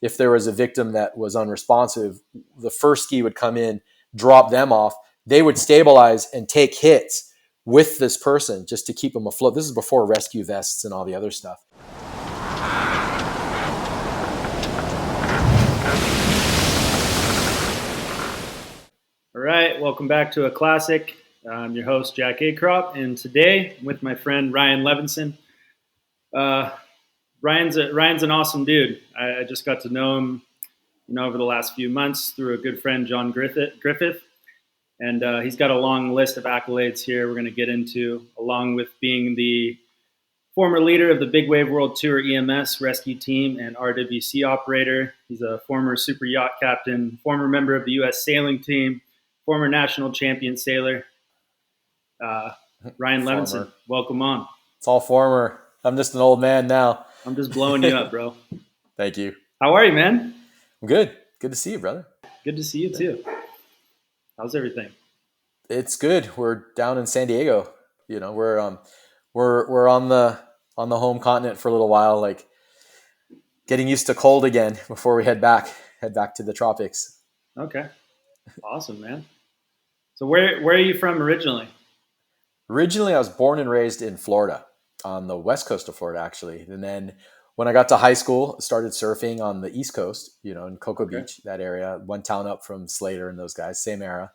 if there was a victim that was unresponsive, the first ski would come in, drop them off. They would stabilize and take hits with this person just to keep them afloat. This is before rescue vests and all the other stuff. All right, welcome back to Aclassic. I'm your host, Jack Akrop, and today I'm with my friend Ryan Levinson. Ryan's an awesome dude. I just got to know him, over the last few months through a good friend, John Griffith, and he's got a long list of accolades here we're going to get into, along with being the former leader of the Big Wave World Tour EMS rescue team and RWC operator. He's a former super yacht captain, former member of the U.S. sailing team, former national champion sailor. Ryan Levinson, welcome on. It's all former. I'm just an old man now. I'm just blowing you up, bro. Thank you. How are you, man? I'm good. Good to see you, brother. Good to see you too. How's everything? It's good. We're down in San Diego. We're on the home continent for a little while, like getting used to cold again before we head back to the tropics. Okay. Awesome, man. So where are you from originally? Originally, I was born and raised in Florida, on the west coast of Florida, actually. And then when I got to high school, started surfing on the East Coast, in Cocoa Beach, that area, one town up from Slater and those guys, same era.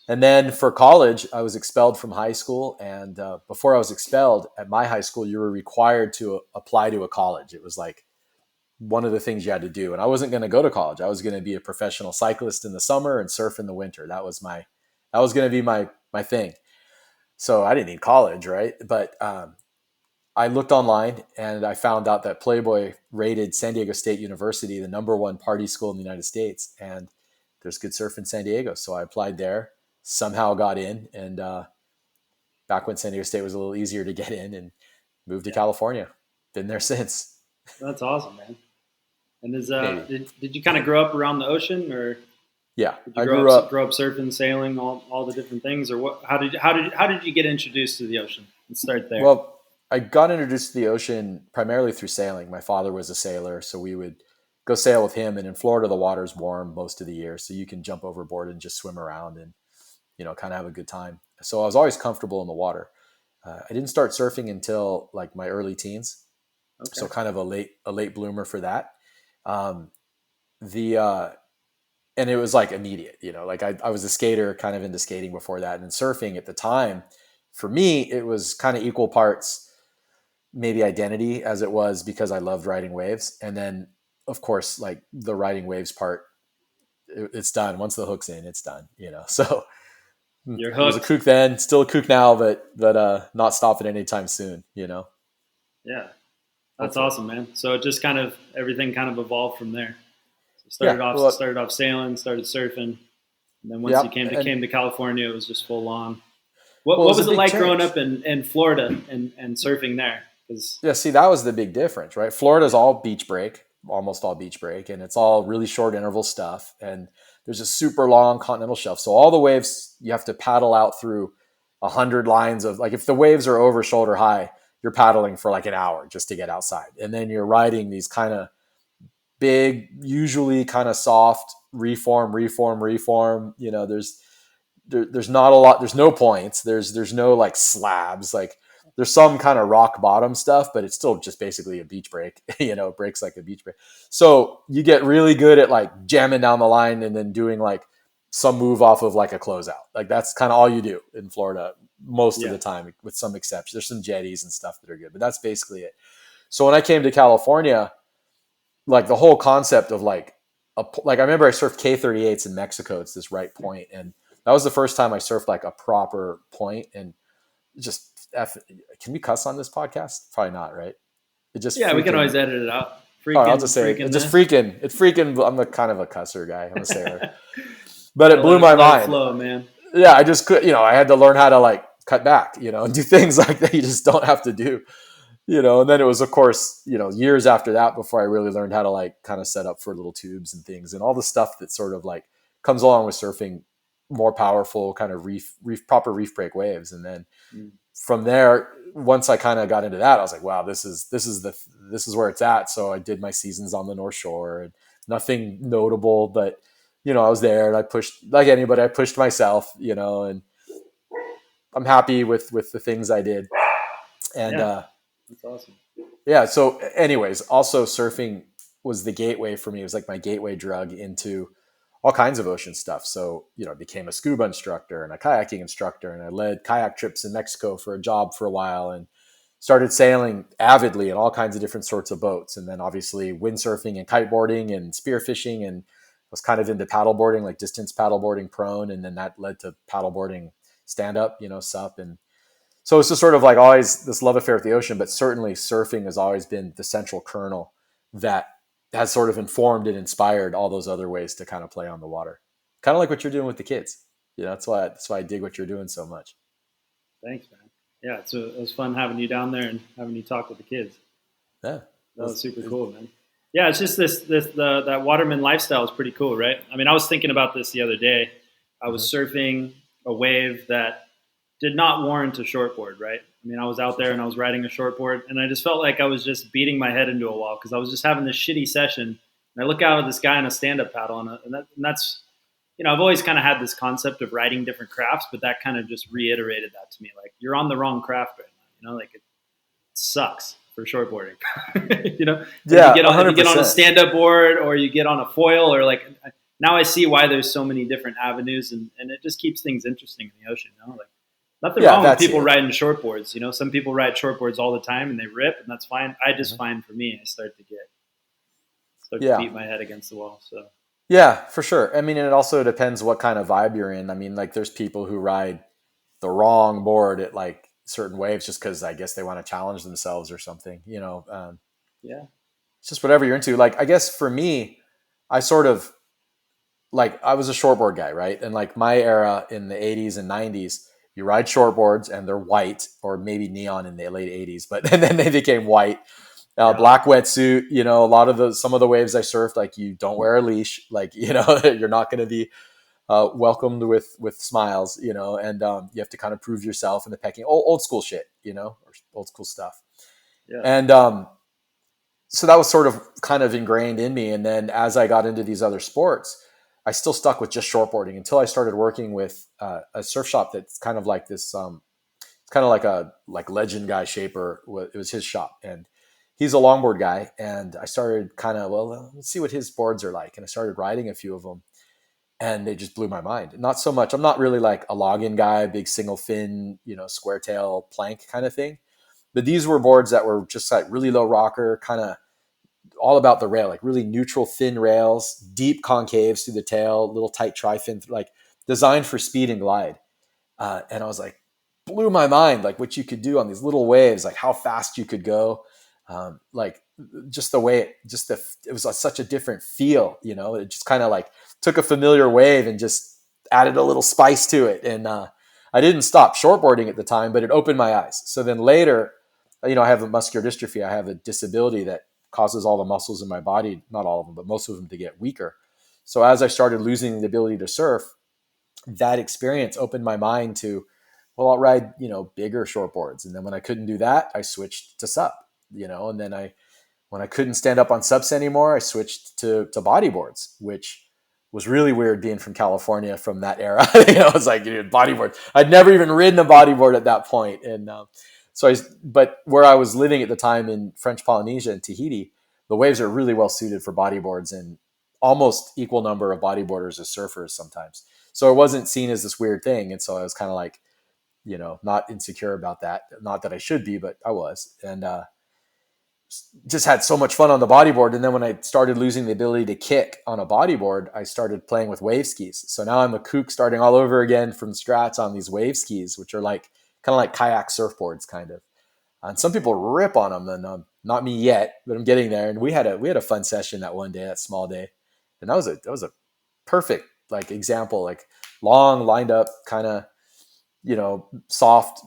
And then for college, I was expelled from high school. And before I was expelled, at my high school, you were required to apply to a college. It was like one of the things you had to do. And I wasn't going to go to college. I was going to be a professional cyclist in the summer and surf in the winter. That was going to be my thing. So I didn't need college, right? But I looked online and I found out that Playboy rated San Diego State University the #1 party school in the United States. And there's good surf in San Diego. So I applied there, somehow got in. And back when San Diego State was a little easier to get in, and moved to California. Been there since. That's awesome, man. And did you kind of grow up around the ocean, or? Yeah, I grew up surfing, sailing, all the different things, or what? How did you get introduced to the ocean? Let's start there. Well, I got introduced to the ocean primarily through sailing. My father was a sailor, so we would go sail with him. And in Florida, the water's warm most of the year, so you can jump overboard and just swim around and kind of have a good time. So I was always comfortable in the water. I didn't start surfing until like my early teens, so kind of a late bloomer for that. And it was like immediate, like I was a skater, kind of into skating before that. And surfing at the time, for me, it was kind of equal parts, maybe identity as it was because I loved riding waves. And then of course, like the riding waves part, it's done. Once the hook's in, it's done, so You're hooked. I was a kook then, still a kook now, but not stopping anytime soon, Yeah. That's awesome, man. So it just everything kind of evolved from there. Started off sailing, started surfing, and then once you came to California, it was just full on. What was it like growing up in Florida and surfing there? See, that was the big difference, right? Florida's all beach break, almost all beach break, and it's all really short interval stuff. And there's a super long continental shelf, so all the waves you have to paddle out through 100 lines of, like, if the waves are over shoulder high, you're paddling for like an hour just to get outside, and then you're riding these kind of big, usually kind of soft reform. There's not a lot. There's no points. There's no like slabs. Like there's some kind of rock bottom stuff, but it's still just basically a beach break. It breaks like a beach break. So you get really good at like jamming down the line and then doing like some move off of like a closeout. Like that's kind of all you do in Florida most of the time, with some exceptions. There's some jetties and stuff that are good, but that's basically it. So when I came to California, like the whole concept of like I remember I surfed K38s in Mexico. It's this right point. And that was the first time I surfed like a proper point. And just, can we cuss on this podcast? Probably not, right? We can always edit it out. I'll just say it's freaking. I'm a kind of a cusser guy. I'm a sailor, but it blew my mind. Flow, man. Yeah. I just could, I had to learn how to like cut back, and do things like that you just don't have to do. And then it was, of course, years after that before I really learned how to like kind of set up for little tubes and things and all the stuff that sort of like comes along with surfing more powerful kind of proper reef break waves. And then from there, once I kind of got into that, I was like, wow, this is where it's at. So I did my seasons on the North Shore, and nothing notable, but I was there and I pushed like anybody. I pushed myself, and I'm happy with the things I did. And Yeah, that's awesome. yeah. So, anyways, also surfing was the gateway for me. It was like my gateway drug into all kinds of ocean stuff. So, I became a scuba instructor and a kayaking instructor, and I led kayak trips in Mexico for a job for a while, and started sailing avidly in all kinds of different sorts of boats. And then obviously windsurfing and kiteboarding and spearfishing, and was kind of into paddleboarding, like distance paddleboarding prone. And then that led to paddleboarding stand up, sup. And so it's just sort of like always this love affair with the ocean, but certainly surfing has always been the central kernel that has sort of informed and inspired all those other ways to kind of play on the water. Kind of like what you're doing with the kids. That's why I dig what you're doing so much. Thanks, man. Yeah, it was fun having you down there and having you talk with the kids. Yeah. That was super cool, man. Yeah, it's just that Waterman lifestyle is pretty cool, right? I mean, I was thinking about this the other day. I was surfing a wave that did not warrant a shortboard, right? I mean, I was out there and I was riding a shortboard, and I just felt like I was just beating my head into a wall because I was just having this shitty session. And I look out at this guy on a stand-up paddle, and that's I've always kind of had this concept of riding different crafts, but that kind of just reiterated that to me. Like, you're on the wrong craft right now. Like it sucks for shortboarding. Yeah, If you get on a 100%. stand-up board or you get on a foil, or like, now I see why there's so many different avenues, and it just keeps things interesting in the ocean. Like, nothing Yeah, wrong with that's people it. riding shortboards. Some people ride shortboards all the time and they rip, and that's fine. I just Mhm. find for me, I start to Yeah. beat my head against the wall. So Yeah, for sure. I mean, and it also depends what kind of vibe you're in. I mean, like there's people who ride the wrong board at like certain waves just because I guess they want to challenge themselves or something. yeah, It's just whatever you're into. Like I guess for me, I sort of like I was a shortboard guy, right? And like my era in the 80s and 90s, you ride shortboards and they're white or maybe neon in the late 80s, but and then they became white. yeah, Black wetsuit, a lot of some of the waves I surfed, like you don't wear a leash, like you're not going to be welcomed with smiles, and you have to kind of prove yourself in the pecking, old school shit, or old school stuff. yeah, And so that was sort of kind of ingrained in me. And then as I got into these other sports, I still stuck with just shortboarding until I started working with a surf shop that's kind of like this. It's kind of like a like legend guy Shaper. It was his shop, and he's a longboard guy. And I started kind of let's see what his boards are like, and I started riding a few of them, and they just blew my mind. Not so much. I'm not really like a login guy, big single fin, square tail plank kind of thing. But these were boards that were just like really low rocker, kind of all about the rail, like really neutral, thin rails, deep concaves through the tail, little tight tri-fin, like designed for speed and glide. And I was like, blew my mind, like what you could do on these little waves, like how fast you could go. Like just the way it was such a different feel, it just kind of like took a familiar wave and just added a little spice to it. And I didn't stop shortboarding at the time, but it opened my eyes. So then later, I have a muscular dystrophy. I have a disability that causes all the muscles in my body, not all of them, but most of them to get weaker. So as I started losing the ability to surf, that experience opened my mind to, well, I'll ride, bigger shortboards. And then when I couldn't do that, I switched to sup, and then when I couldn't stand up on sups anymore, I switched to bodyboards, which was really weird being from California from that era. It's like, bodyboard. I'd never even ridden a bodyboard at that point. And but where I was living at the time in French Polynesia in Tahiti, the waves are really well suited for bodyboards and almost equal number of bodyboarders as surfers sometimes. So it wasn't seen as this weird thing. And so I was kind of like, not insecure about that. Not that I should be, but I was. And just had so much fun on the bodyboard. And then when I started losing the ability to kick on a bodyboard, I started playing with wave skis. So now I'm a kook starting all over again from scratch on these wave skis, which are like kind of like kayak surfboards, kind of. And some people rip on them, and not me yet, but I'm getting there. And we had a fun session that one day, that small day, and that was a perfect like example, like long lined up, kind of soft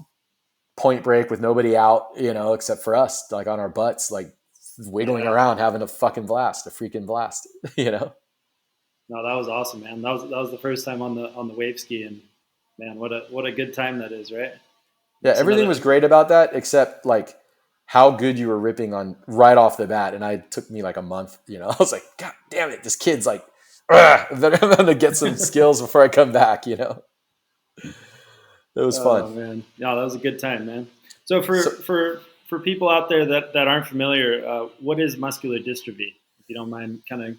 point break with nobody out, except for us, like on our butts, like wiggling yeah. around, having a fucking blast, a freaking blast, you know? No, that was awesome, man. That was the first time on the wave ski, and man, what a good time that is, right? Yeah, That's everything another. was great about that except like how good you were ripping on right off the bat. And it took me like a month, I was like, God damn it, this kid's like, I'm gonna get some skills before I come back. It was fun. Oh man, yeah, that was a good time, man. So So for people out there that aren't familiar, what is muscular dystrophy? If you don't mind, kind of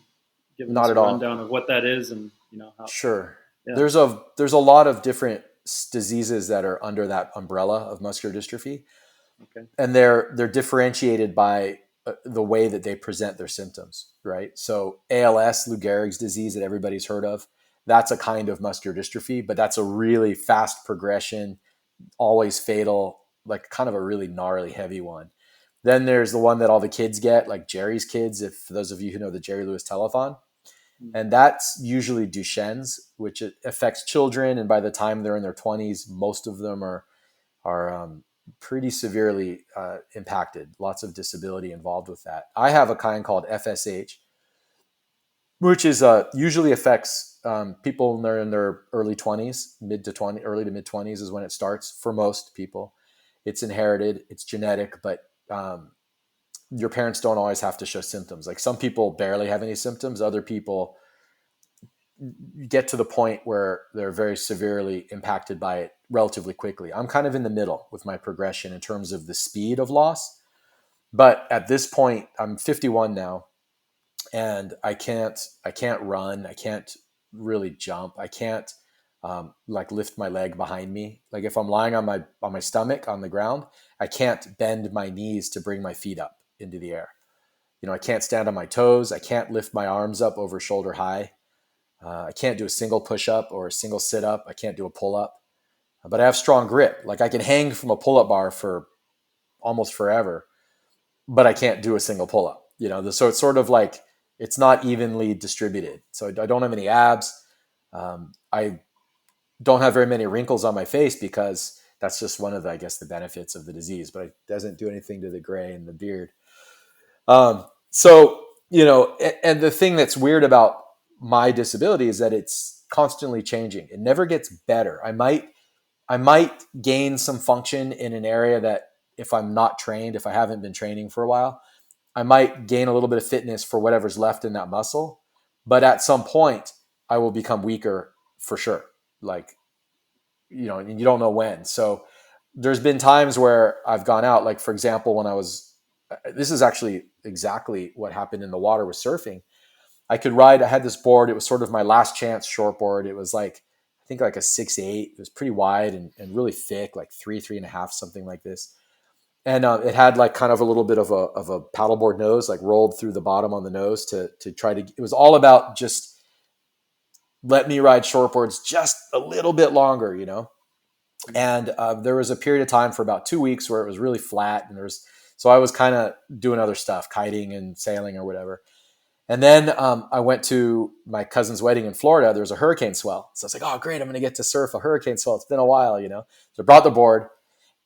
giving not us a at all. rundown of what that is, and how. Sure. Yeah. There's a lot of different diseases that are under that umbrella of muscular dystrophy, Okay. and they're differentiated by the way that they present their symptoms, right? So ALS, Lou Gehrig's disease that everybody's heard of, that's a kind of muscular dystrophy, but that's a really fast progression, always fatal, like kind of a really gnarly, heavy one. Then there's the one that all the kids get, like Jerry's kids, if for those of you who know the Jerry Lewis telethon. And that's usually Duchenne's, which affects children. And by the time they're in their 20s, most of them are pretty severely impacted. Lots of disability involved with that. I have a kind called FSH, which is usually affects people in their early 20s, early to mid 20s is when it starts for most people. It's inherited, it's genetic, but your parents don't always have to show symptoms. Like some people barely have any symptoms, other people get to the point where they're very severely impacted by it relatively quickly. I'm kind of in the middle with my progression in terms of the speed of loss. But at this point, I'm 51 now, and I can't run. I can't really jump. I can't like lift my leg behind me. Like if I'm lying on my stomach on the ground, I can't bend my knees to bring my feet up into the air. I can't stand on my toes. I can't lift my arms up over shoulder high. I can't do a single push up or a single sit up. I can't do a pull up, but I have strong grip. Like I can hang from a pull up bar for almost forever, but I can't do a single pull up. So it's sort of like it's not evenly distributed. So I don't have any abs. I don't have very many wrinkles on my face because that's just one of the, I guess, the benefits of the disease, but it doesn't do anything to the gray and the beard. So, and the thing that's weird about my disability is that it's constantly changing. It never gets better. I might gain some function in an area that if I'm not trained, if I haven't been training for a while, I might gain a little bit of fitness for whatever's left in that muscle. But at some point, I will become weaker for sure. Like, and you don't know when. So there's been times where I've gone out, like, for example, this is actually exactly what happened in the water with surfing. I had this board. It was sort of my last chance short board. It was like, I think like a 6'8". It was pretty wide and really thick, like 3.5, something like this. And it had like kind of a little bit of a paddleboard nose, like rolled through the bottom on the nose to try to, it was all about just let me ride shortboards just a little bit longer. And there was a period of time for about 2 weeks where it was really flat. So I was kind of doing other stuff, kiting and sailing or whatever. And then I went to my cousin's wedding in Florida. There was a hurricane swell. So I was like, oh, great. I'm going to get to surf a hurricane swell. It's been a while. So I brought the board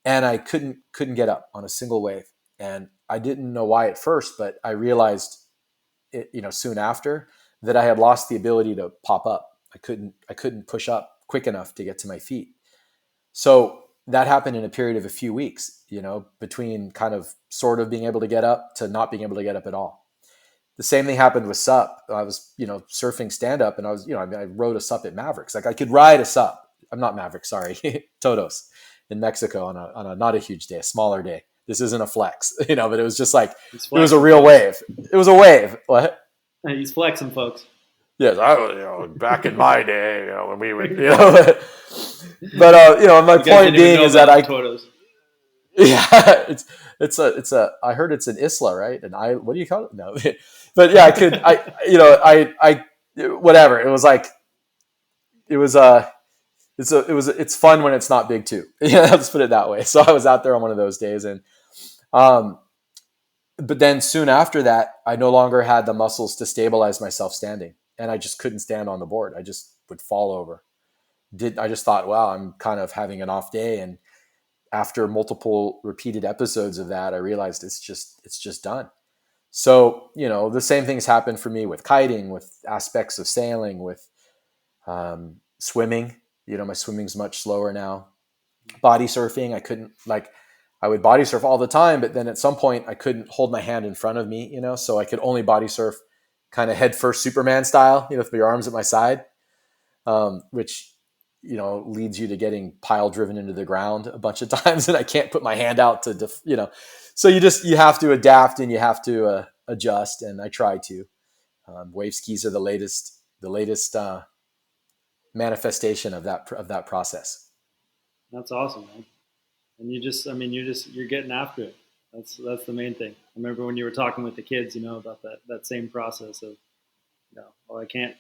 and I couldn't get up on a single wave. And I didn't know why at first, but I realized soon after that I had lost the ability to pop up. I couldn't push up quick enough to get to my feet. So that happened in a period of a few weeks, between kind of sort of being able to get up to not being able to get up at all. The same thing happened with SUP. I was, surfing stand up and I rode a SUP at Mavericks. Like I could ride a SUP. I'm not Mavericks, sorry. Todos in Mexico on a not a huge day, a smaller day. This isn't a flex, but it was just like, it was a real wave. It was a wave. What? He's flexing, folks. Yes, back in my day, when we would, but my point being is that Totos. yeah, it's a. I heard it's an isla, right? What do you call it? No, but yeah, whatever. It was like, it was it's fun when it's not big too. Yeah, let's put it that way. So I was out there on one of those days, and um, but then soon after that, I no longer had the muscles to stabilize myself standing, and I just couldn't stand on the board. I just would fall over. I just thought, wow, I'm kind of having an off day, and after multiple repeated episodes of that, I realized it's just done. So, the same things happened for me with kiting, with aspects of sailing, with swimming. My swimming's much slower now. body surfing. I would body surf all the time, but then at some point I couldn't hold my hand in front of me, so I could only body surf kind of head first Superman style, with your arms at my side, which, leads you to getting pile driven into the ground a bunch of times. And I can't put my hand out so you have to adapt and you have to adjust. And I try to. Wave skis are the latest manifestation of that process. That's awesome, man. And you're getting after it. That's the main thing. I remember when you were talking with the kids, about that same process of, well, I can't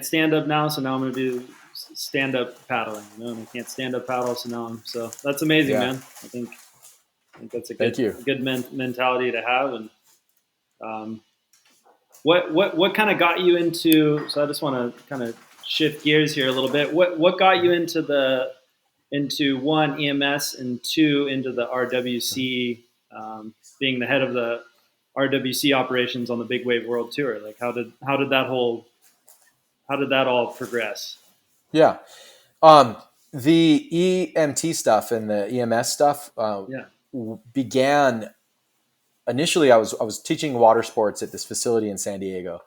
stand up now, so now I'm going to do stand up paddling. And I can't stand up paddle, so now so that's amazing, man. I think that's a good mentality to have. And what kind of got you into? So I just want to kind of shift gears here a little bit. What got you into one, EMS, and two, into the RWC, being the head of the RWC operations on the Big Wave World Tour? Like, how did that all progress? Yeah. The EMT stuff and the EMS stuff began initially. I was teaching water sports at this facility in San Diego.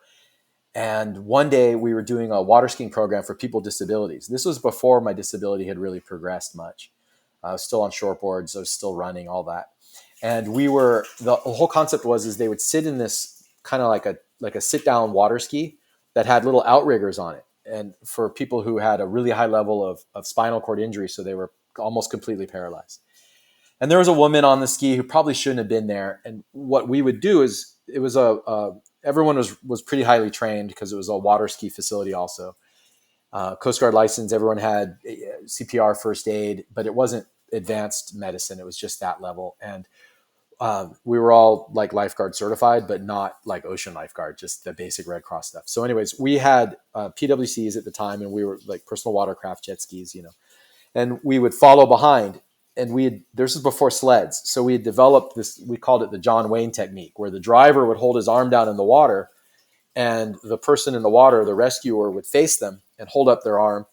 And one day we were doing a water skiing program for people with disabilities. This was before my disability had really progressed much. I was still on shortboards. I was still running, all that. And the whole concept is they would sit in this kind of like a sit down water ski that had little outriggers on it. And for people who had a really high level of spinal cord injury, so they were almost completely paralyzed. And there was a woman on the ski who probably shouldn't have been there. And what we would do is it was everyone was pretty highly trained because it was a water ski facility also. Coast Guard license, everyone had CPR, first aid, but it wasn't advanced medicine. It was just that level. And we were all like lifeguard certified, but not like ocean lifeguard, just the basic Red Cross stuff. So anyways, we had PWCs at the time, and we were like personal watercraft jet skis, and we would follow behind. And this was before sleds. So we had developed this, we called it the John Wayne technique, where the driver would hold his arm down in the water and the person in the water, the rescuer, would face them and hold up their arm,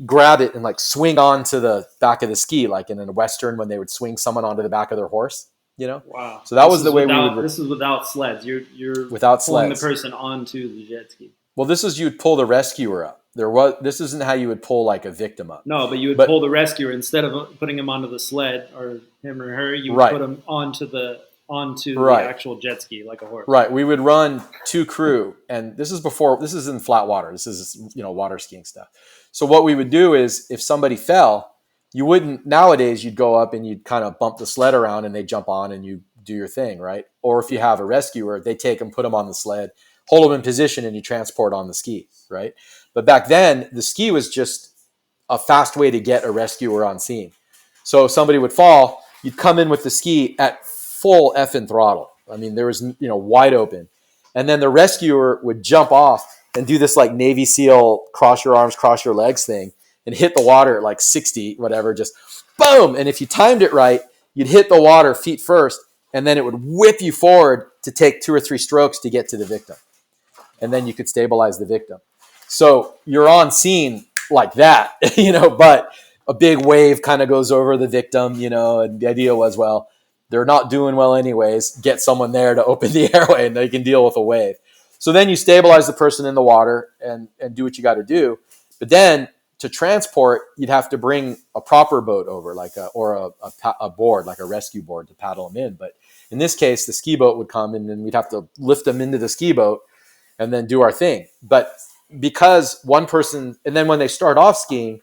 grab it, and like swing onto the back of the ski, like in a Western when they would swing someone onto the back of their horse, Wow. So that was the way we would. This is without sleds. You're without pulling sleds. the person onto the jet ski. Well, this is you'd pull the rescuer up. This isn't how you would pull like a victim up. No, but you would pull the rescuer instead of putting him onto the sled or him or her. You would put him onto the actual jet ski like a horse. Right. We would run two crew, and this is in flat water. This is water skiing stuff. So what we would do is if somebody fell, you wouldn't nowadays. You'd go up and you'd kind of bump the sled around, and they jump on, and you do your thing, right? Or if you have a rescuer, they take them, put them on the sled, hold them in position, and you transport on the ski, right? But back then, the ski was just a fast way to get a rescuer on scene. So if somebody would fall, you'd come in with the ski at full effing throttle. I mean, there was, wide open. And then the rescuer would jump off and do this like Navy SEAL cross your arms, cross your legs thing and hit the water at like 60, whatever, just boom. And if you timed it right, you'd hit the water feet first, and then it would whip you forward to take 2 or 3 strokes to get to the victim. And then you could stabilize the victim. So you're on scene like that, but a big wave kind of goes over the victim, and the idea was, well, they're not doing well anyways. Get someone there to open the airway and they can deal with a wave. So then you stabilize the person in the water and do what you got to do. But then to transport, you'd have to bring a proper boat over, like a board, like a rescue board to paddle them in. But in this case, the ski boat would come and then we'd have to lift them into the ski boat and then do our thing. But because one person, and then when they start off skiing,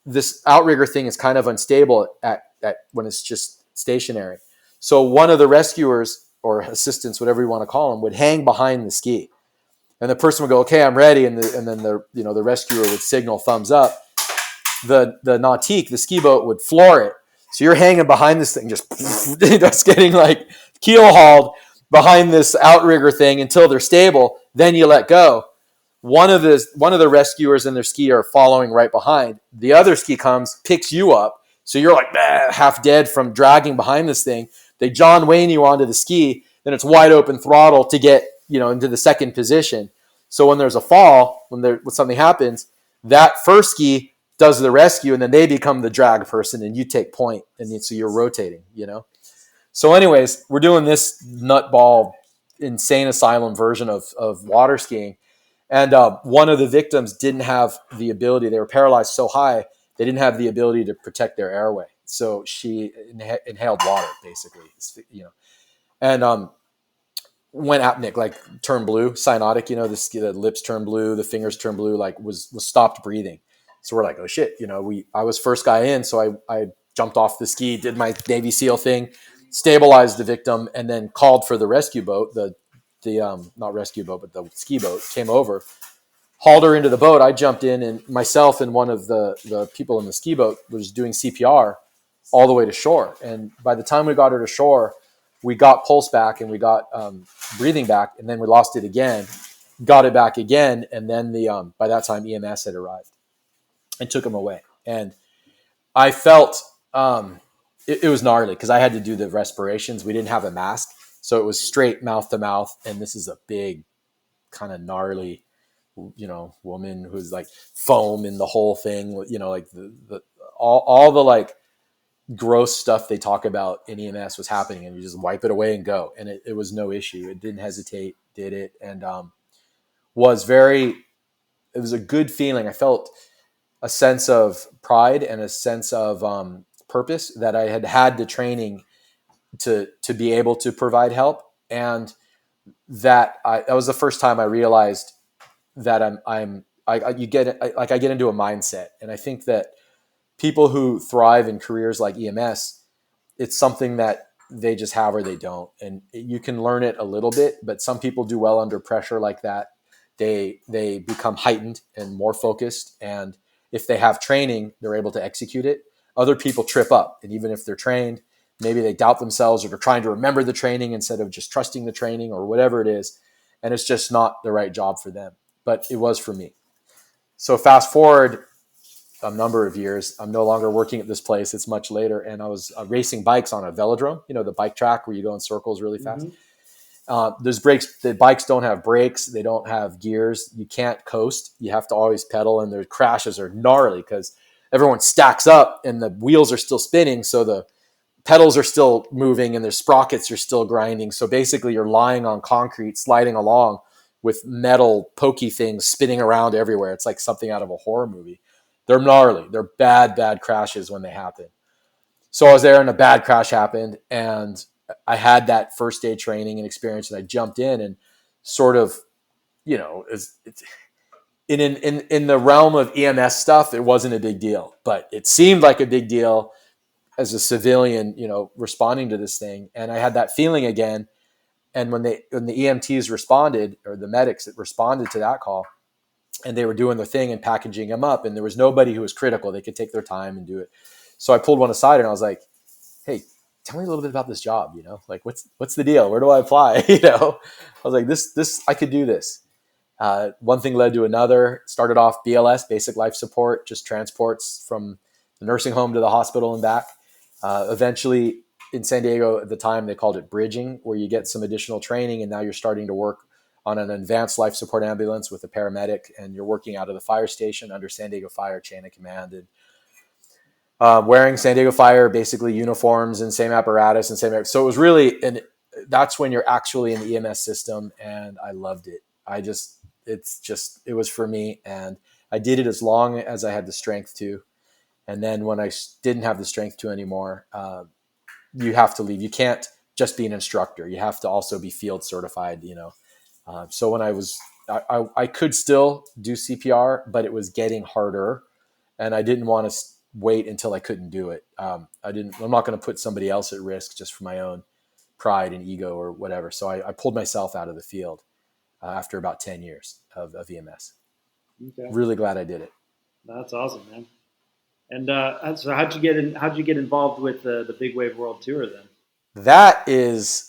this outrigger thing is kind of unstable at when it's just stationary. So one of the rescuers or assistants, whatever you want to call them, would hang behind the ski, and the person would go, "Okay, I'm ready," and then the rescuer would signal thumbs up. The nautique, the ski boat, would floor it. So you're hanging behind this thing, just getting like keel hauled behind this outrigger thing until they're stable. Then you let go. One of the rescuers and their ski are following right behind. The other ski comes, picks you up. So you're like half dead from dragging behind this thing. They John Wayne you onto the ski. Then it's wide open throttle to get into the second position. So when there's a fall, when something happens, that first ski does the rescue, and then they become the drag person, and you take point, and so you're rotating, So, anyways, we're doing this nutball, insane asylum version of water skiing, and one of the victims didn't have the ability. They were paralyzed so high they didn't have the ability to protect their airway, so she inhaled water, basically, and went apneic, like turned blue, cyanotic. The lips turned blue, the fingers turned blue, like was stopped breathing. So we're like, oh shit, I was first guy in, so I jumped off the ski, did my Navy SEAL thing, stabilized the victim, and then called for the rescue boat. The not rescue boat, but the ski boat came over, hauled her into the boat. I jumped in, and myself and one of the people in the ski boat was doing CPR all the way to shore. And by the time we got her to shore, we got pulse back and we got breathing back, and then we lost it again, got it back again, and then by that time EMS had arrived and took him away. And I felt it was gnarly because I had to do the respirations. We didn't have a mask, so it was straight mouth to mouth, and this is a big kind of gnarly woman who's like foam in the whole thing, like the all the like gross stuff they talk about in EMS was happening, and you just wipe it away and go. And it was no issue. It didn't hesitate, did it. And was very, it was a good feeling. I felt a sense of pride and a sense of purpose that I had the training to be able to provide help. And that was the first time I realized that I get into a mindset. And I think that people who thrive in careers like EMS, it's something that they just have or they don't. And you can learn it a little bit, but some people do well under pressure like that. They become heightened and more focused. And if they have training, they're able to execute it. Other people trip up. And even if they're trained, maybe they doubt themselves, or they're trying to remember the training instead of just trusting the training, or whatever it is. And it's just not the right job for them. But it was for me. So fast forward a number of years, I'm no longer working at this place. It's much later. And I was racing bikes on a velodrome, the bike track where you go in circles really fast. There's brakes. The bikes don't have brakes. They don't have gears. You can't coast. You have to always pedal, and their crashes are gnarly because everyone stacks up and the wheels are still spinning. So the pedals are still moving and their sprockets are still grinding. So basically you're lying on concrete, sliding along with metal pokey things spinning around everywhere. It's like something out of a horror movie. They're gnarly. They're bad crashes when they happen. So I was there and a bad crash happened, and I had that first day training and experience, and I jumped in and sort of, it's in the realm of EMS stuff, it wasn't a big deal, but it seemed like a big deal as a civilian, responding to this thing. And I had that feeling again. And when the EMTs responded, or the medics that responded to that call, and they were doing their thing and packaging them up, and there was nobody who was critical. They could take their time and do it. So I pulled one aside and I was like, hey, tell me a little bit about this job, like what's the deal? Where do I apply? I was like, this, I could do this. One thing led to another. Started off BLS, basic life support, just transports from the nursing home to the hospital and back. Eventually in San Diego at the time, they called it bridging, where you get some additional training, and now you're starting to work on an advanced life support ambulance with a paramedic, and you're working out of the fire station under San Diego Fire chain of command, and wearing San Diego Fire basically uniforms and same apparatus and same. So it was really, and that's when you're actually in the EMS system, and I loved it. It was for me, and I did it as long as I had the strength to. And then when I didn't have the strength to anymore, you have to leave. You can't just be an instructor. You have to also be field certified, So when I could still do CPR, but it was getting harder, and I didn't want to wait until I couldn't do it. I'm not going to put somebody else at risk just for my own pride and ego or whatever. So I pulled myself out of the field after about 10 years of EMS. Okay. Really glad I did it. That's awesome, man. And so how'd you get involved with the Big Wave World Tour then? That is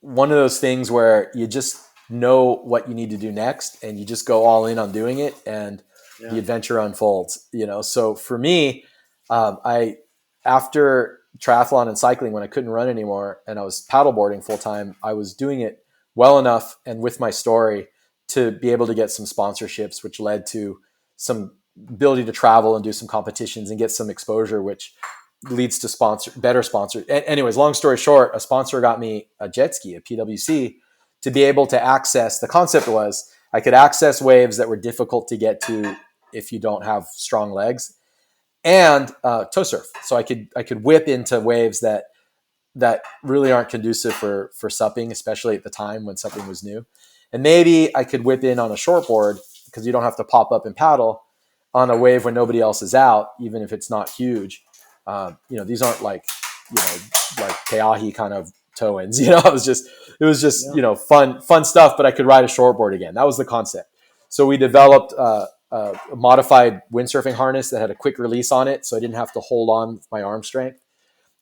one of those things where you just know what you need to do next, and you just go all in on doing it, and the adventure unfolds. So for me, I after triathlon and cycling, when I couldn't run anymore and I was paddleboarding full time, I was doing it well enough and with my story to be able to get some sponsorships, which led to some ability to travel and do some competitions and get some exposure, which leads to better sponsor. Anyways, long story short, a sponsor got me a jet ski, a PWC, to be able to access. The concept was I could access waves that were difficult to get to if you don't have strong legs, and tow surf. So I could whip into waves that really aren't conducive for supping, especially at the time when supping was new. And maybe I could whip in on a shortboard because you don't have to pop up and paddle on a wave when nobody else is out, even if it's not huge. These aren't like, like Peahi kind of tow-ins. It was just fun stuff. But I could ride a shortboard again. That was the concept. So we developed a modified windsurfing harness that had a quick release on it, so I didn't have to hold on with my arm strength.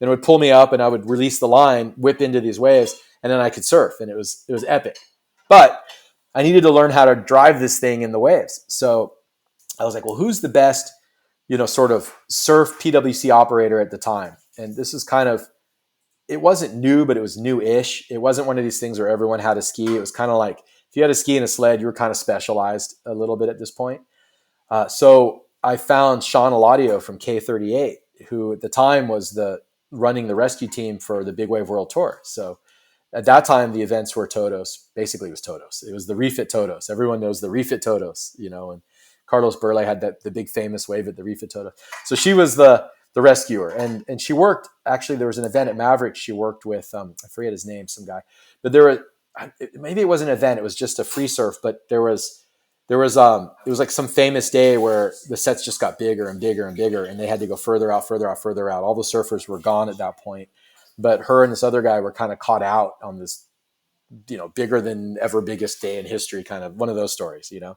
Then it would pull me up, and I would release the line, whip into these waves, and then I could surf, and it was epic. But I needed to learn how to drive this thing in the waves. So I was like, well, who's the best, sort of surf PWC operator at the time? And this is kind of, it wasn't new, but it was new-ish. It wasn't one of these things where everyone had a ski. It was kind of like, if you had a ski and a sled, you were kind of specialized a little bit at this point. So I found Sean Eladio from K38, who at the time was running the rescue team for the Big Wave World Tour. So at that time, the events were Todos. Basically, it was Todos. It was the refit Todos. Everyone knows the refit Todos, and Carlos Burle had the big famous wave at the refit Todos. So she was the rescuer, and she worked. Actually, there was an event at Maverick. She worked with I forget his name, some guy, but maybe it wasn't an event. It was just a free surf, but it was like some famous day where the sets just got bigger and bigger and bigger, and they had to go further out. All the surfers were gone at that point, but her and this other guy were kind of caught out on this, bigger than ever biggest day in history, kind of one of those stories, Yeah.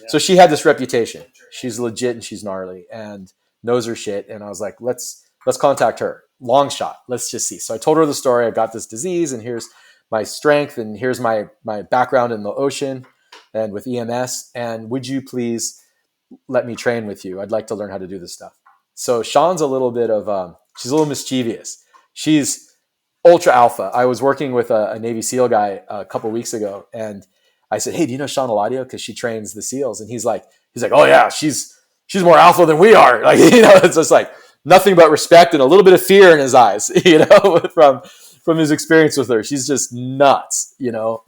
So she had this reputation. She's legit and she's gnarly and knows her shit. And I was like, let's contact her. Long shot. Let's just see. So I told her the story. I got this disease, and here's my strength, and here's my background in the ocean and with EMS, and would you please let me train with you? I'd like to learn how to do this stuff. So Sean's a little bit of, she's a little mischievous. She's ultra alpha. I was working with a Navy SEAL guy a couple of weeks ago, and I said, hey, do you know Sean Eladio? Because she trains the SEALs. And he's like, oh yeah, she's more alpha than we are. Like, it's just like nothing but respect and a little bit of fear in his eyes, from his experience with her. She's just nuts,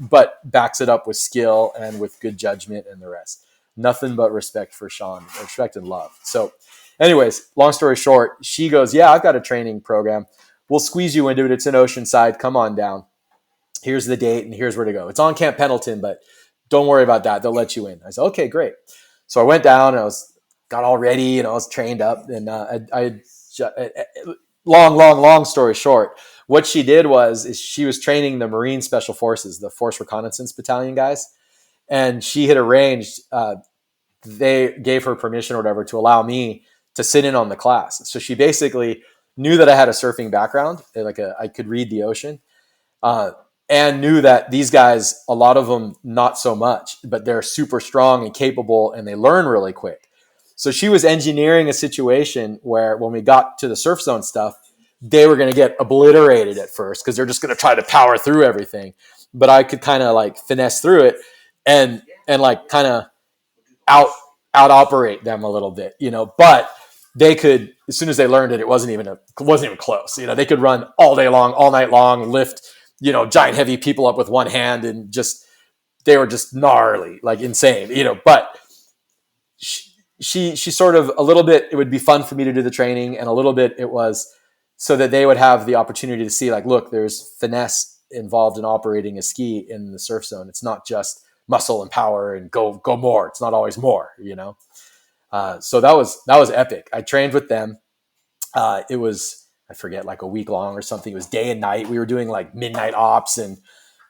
but backs it up with skill and with good judgment and the rest. Nothing but respect for Sean, respect and love. So anyways, long story short, she goes, yeah, I've got a training program. We'll squeeze you into it. It's in Oceanside. Come on down. Here's the date and here's where to go. It's on Camp Pendleton, but don't worry about that. They'll let you in. I said, okay, great. So I went down and got all ready and I was trained up, and long story short, what she did is she was training the Marine Special Forces, the Force Reconnaissance Battalion guys, and she had arranged, they gave her permission or whatever to allow me to sit in on the class. So she basically knew that I had a surfing background, I could read the ocean, and knew that these guys, a lot of them, not so much, but they're super strong and capable, and they learn really quick. So she was engineering a situation where when we got to the surf zone stuff, they were going to get obliterated at first because they're just going to try to power through everything. But I could kind of like finesse through it and like kind of out operate them a little bit, but they could, as soon as they learned it, it wasn't even close. They could run all day long, all night long, lift, giant heavy people up with one hand, and they were just gnarly, like insane, but she sort of, a little bit, it would be fun for me to do the training, and a little bit it was so that they would have the opportunity to see, like, look, there's finesse involved in operating a ski in the surf zone. It's not just muscle and power and go more. It's not always more, So that was epic. I trained with them. It was, I forget, like a week long or something. It was day and night. We were doing like midnight ops and,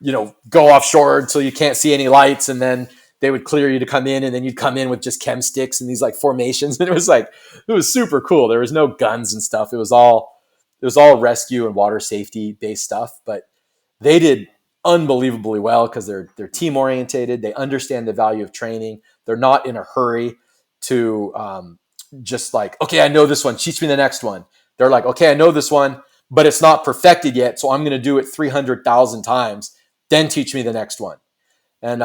go offshore until you can't see any lights, and then they would clear you to come in, and then you'd come in with just chem sticks and these like formations. And it was super cool. There was no guns and stuff. It was all rescue and water safety based stuff, but they did unbelievably well because they're team orientated. They understand the value of training. They're not in a hurry to just like, okay, I know this one, teach me the next one. They're like, okay, I know this one, but it's not perfected yet, so I'm going to do it 300,000 times, then teach me the next one. And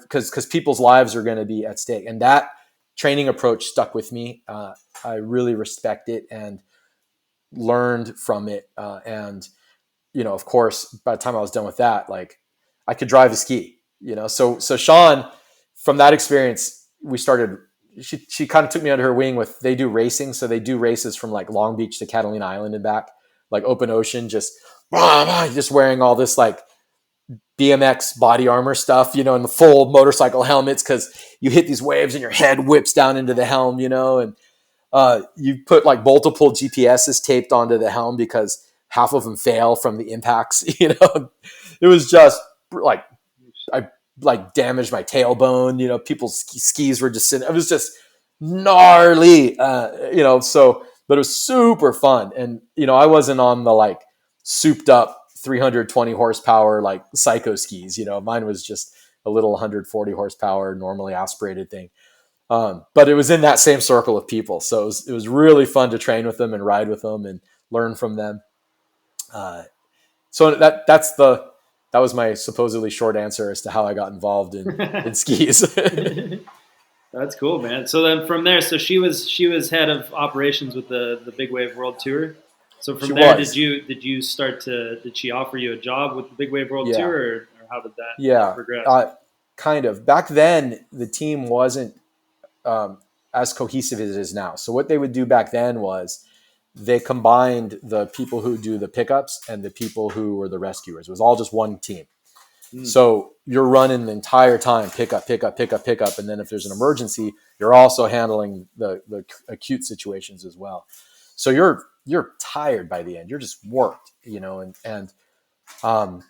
because people's lives are going to be at stake, and that training approach stuck with me. I really respect it and learned from it. And, of course, by the time I was done with that, like I could drive a ski, so Sean, from that experience, we started, she kind of took me under her wing they do racing. So they do races from like Long Beach to Catalina Island and back, like open ocean, just wearing all this like BMX body armor stuff, and the full motorcycle helmets, because you hit these waves and your head whips down into the helm, and you put like multiple GPSs taped onto the helm because half of them fail from the impacts. It was just like I like damaged my tailbone. People's skis were just sitting. It was just gnarly. But it was super fun, and I wasn't on the like souped up 320 horsepower like psycho skis. Mine was just a little 140 horsepower normally aspirated thing. But it was in that same circle of people. So it was really fun to train with them and ride with them and learn from them. So that was my supposedly short answer as to how I got involved in skis. That's cool, man. So then from there, so she was head of operations with the Big Wave World Tour. So She from there, was. did she offer you a job with the Big Wave World Yeah. Tour, or how did that Yeah. progress? Kind of. Back then, the team wasn't as cohesive as it is now. So what they would do back then was they combined the people who do the pickups and the people who were the rescuers. It was all just one team. Mm. So you're running the entire time, pick up, pick up, pick up, pick up. And then if there's an emergency, you're also handling the acute situations as well. So you're tired by the end. You're just worked, and um,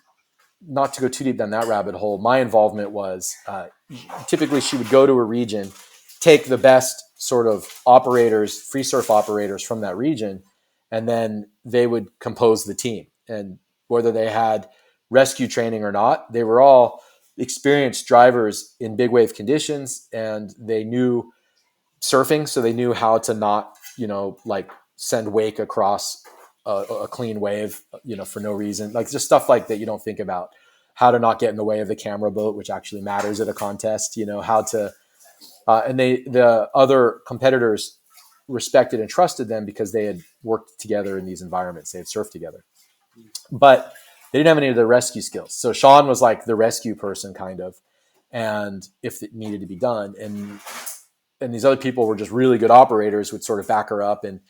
not to go too deep down that rabbit hole, my involvement was typically she would go to a region, take the best sort of operators, free surf operators from that region, and then they would compose the team. And whether they had rescue training or not, they were all experienced drivers in big wave conditions, and they knew surfing, so they knew how to not, like send wake across a clean wave, for no reason, like just stuff like that you don't think about. How to not get in the way of the camera boat, which actually matters at a contest. How to, and the other competitors respected and trusted them because they had worked together in these environments. They had surfed together, but they didn't have any of the rescue skills. So Sean was like the rescue person, kind of, and if it needed to be done, and these other people were just really good operators, would sort of back her up, and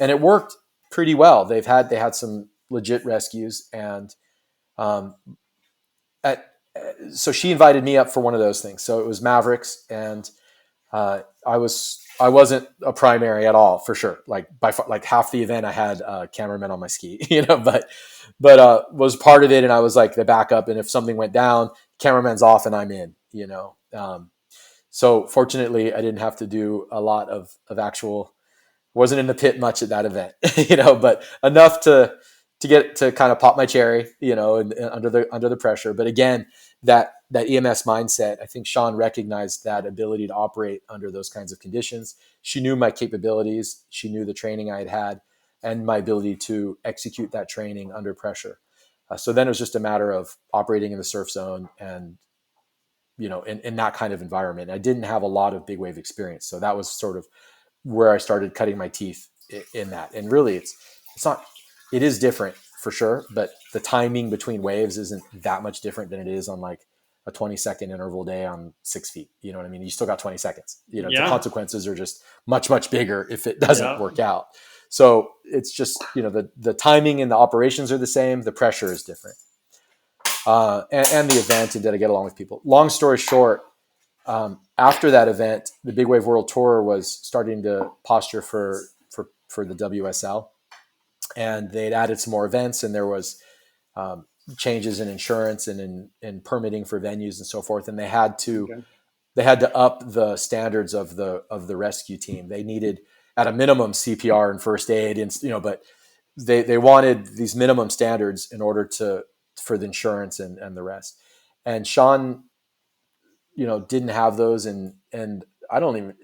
it worked pretty well. They had some legit rescues, and um, at so she invited me up for one of those things. So it was Mavericks, and I wasn't a primary at all, for sure. Like by far, like half the event, I had a cameraman on my ski, but was part of it, and I was like the backup. And if something went down, cameraman's off, and I'm in. So fortunately, I didn't have to do a lot of actual. Wasn't in the pit much at that event, but enough to get to kind of pop my cherry, and under the pressure. But again, that EMS mindset, I think Sean recognized that ability to operate under those kinds of conditions. She knew my capabilities. She knew the training I had and my ability to execute that training under pressure. So then it was just a matter of operating in the surf zone and, in that kind of environment. I didn't have a lot of big wave experience. So that was sort of where I started cutting my teeth in that. And really it is different for sure, but the timing between waves isn't that much different than it is on like a 20-second interval day on 6 feet. You know what I mean? You still got 20 seconds, the Yeah, consequences are just much, much bigger if it doesn't yeah, work out. So it's just, the timing and the operations are the same. The pressure is different. And the event, and did I get along with people? Long story short, after that event, the Big Wave World Tour was starting to posture for the WSL, and they'd added some more events, and there was changes in insurance and in permitting for venues and so forth, and they had to okay, up the standards of the rescue team. They needed at a minimum CPR and first aid, and but they wanted these minimum standards in order for the insurance and the rest. And Sean, didn't have those, and I don't even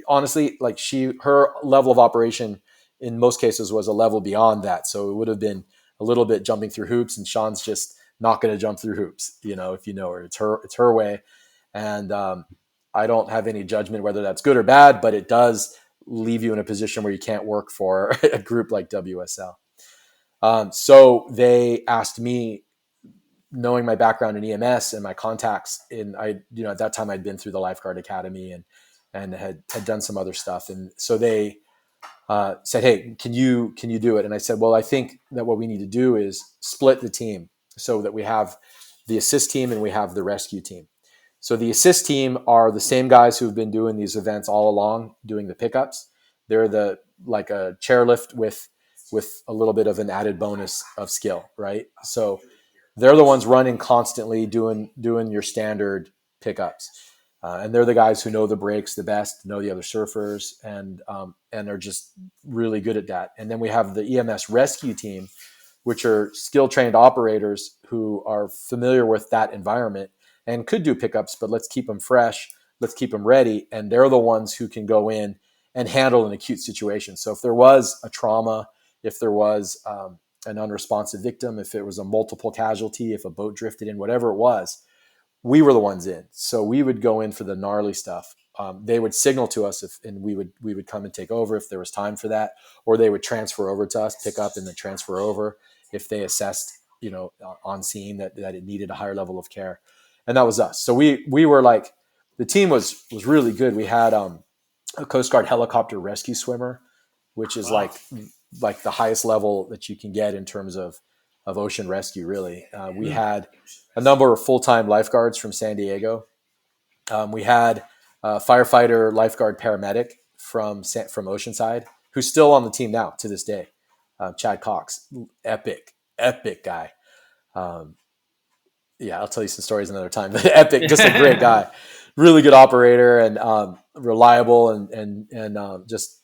honestly, like, her level of operation in most cases was a level beyond that. So it would have been a little bit jumping through hoops, and Sean's just not going to jump through hoops. If you know her, it's her way. And I don't have any judgment whether that's good or bad, but it does leave you in a position where you can't work for a group like WSL. So they asked me, knowing my background in EMS and my contacts at that time I'd been through the lifeguard academy and had done some other stuff. And so they said, "Hey, can you do it?" And I said, "Well, I think that what we need to do is split the team so that we have the assist team and we have the rescue team. So the assist team are the same guys who've been doing these events all along, doing the pickups. They're the like a chairlift with a little bit of an added bonus of skill, right? So they're the ones running constantly, doing your standard pickups, and they're the guys who know the breaks the best, know the other surfers, and are just really good at that. And then we have the EMS rescue team, which are skill trained operators who are familiar with that environment and could do pickups, but let's keep them fresh, let's keep them ready, and they're the ones who can go in and handle an acute situation. So if there was a trauma, if there was an unresponsive victim, if it was a multiple casualty, if a boat drifted in, whatever it was, we were the ones in. So we would go in for the gnarly stuff. They would signal to us and we would come and take over if there was time for that, or they would transfer over to us, pick up and then transfer over if they assessed, on scene that it needed a higher level of care. And that was us. So we were like, the team was really good. We had a Coast Guard helicopter rescue swimmer, which is Wow. like the highest level that you can get in terms of ocean rescue. Really, we had a number of full-time lifeguards from San Diego. We had a firefighter, lifeguard, paramedic from Oceanside, who's still on the team now to this day. Chad Cox, epic guy. Um, yeah, I'll tell you some stories another time. Epic, just a great guy, really good operator and reliable and just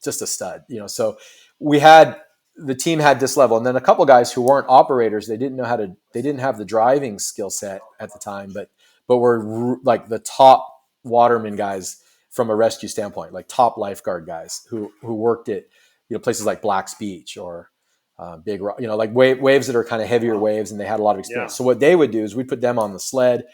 a stud. So we had the team had this level, and then a couple guys who weren't operators. They didn't have the driving skill set at the time, but were like the top waterman guys from a rescue standpoint, like top lifeguard guys who worked at places like Black's Beach or big, like waves that are kind of heavier waves, and they had a lot of experience. Yeah. So what they would do is we'd put them on the sled.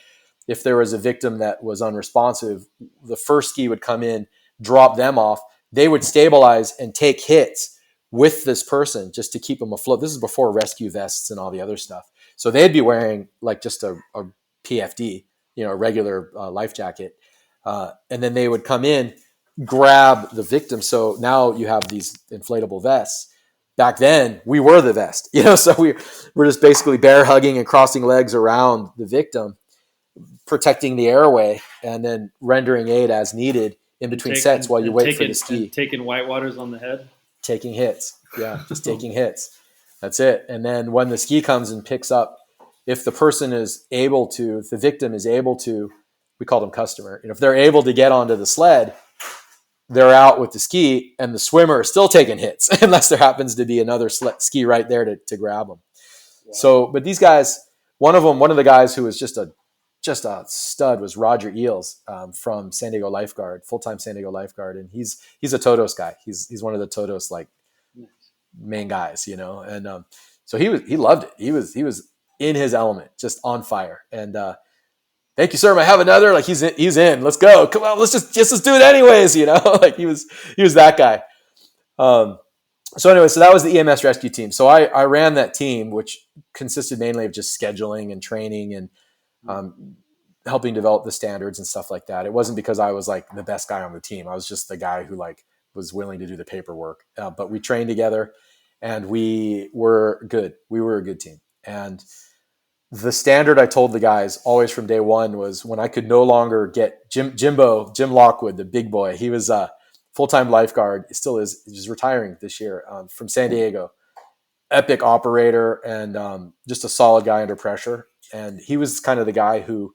If there was a victim that was unresponsive, the first ski would come in, drop them off. They would stabilize and take hits with this person just to keep them afloat. This is before rescue vests and all the other stuff. So they'd be wearing like just a PFD, a regular life jacket. And then they would come in, grab the victim. So now you have these inflatable vests. Back then, we were the vest, so we're just basically bear hugging and crossing legs around the victim, protecting the airway, and then rendering aid as needed in between sets while you wait for the ski. Taking white waters on the head. Taking hits. Yeah, just taking hits. That's it. And then when the ski comes and picks up, if the person is able to, if the victim is able to, we call them customer. If they're able to get onto the sled, they're out with the ski, and the swimmer is still taking hits unless there happens to be another ski right there to grab them. Wow. So, but these guys, one of the guys who was just a stud was Roger Eels from San Diego Lifeguard, full-time San Diego Lifeguard, and he's a Todos guy. He's one of the Todos like main guys, and so he loved it. He was in his element, just on fire, and thank you, sir. I have another. Like he's in. Let's go. Come on. Let's just do it anyways. Like he was that guy. So anyway, so that was the EMS rescue team. So I ran that team, which consisted mainly of just scheduling and training and helping develop the standards and stuff like that. It wasn't because I was like the best guy on the team. I was just the guy who like was willing to do the paperwork. But we trained together, and we were good. We were a good team. And the standard I told the guys always from day one was when I could no longer get Jim Lockwood, the big boy. He was a full-time lifeguard. He still is. He's retiring this year from San Diego. Epic operator and just a solid guy under pressure. And he was kind of the guy who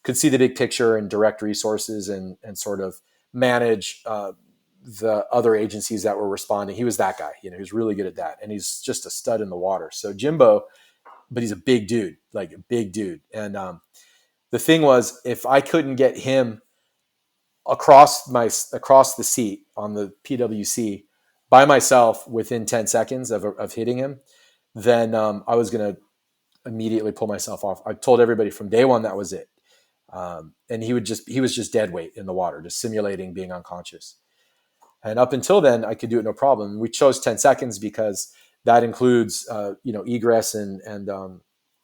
could see the big picture and direct resources and sort of manage the other agencies that were responding. He was that guy. He was really good at that. And he's just a stud in the water. So Jimbo, but he's a big dude, like a big dude. And the thing was, if I couldn't get him across the seat on the PWC by myself within 10 seconds of hitting him, then I was going to immediately pull myself off. I told everybody from day one that was it. And he was just dead weight in the water, just simulating being unconscious. And up until then, I could do it no problem. We chose 10 seconds because that includes, egress and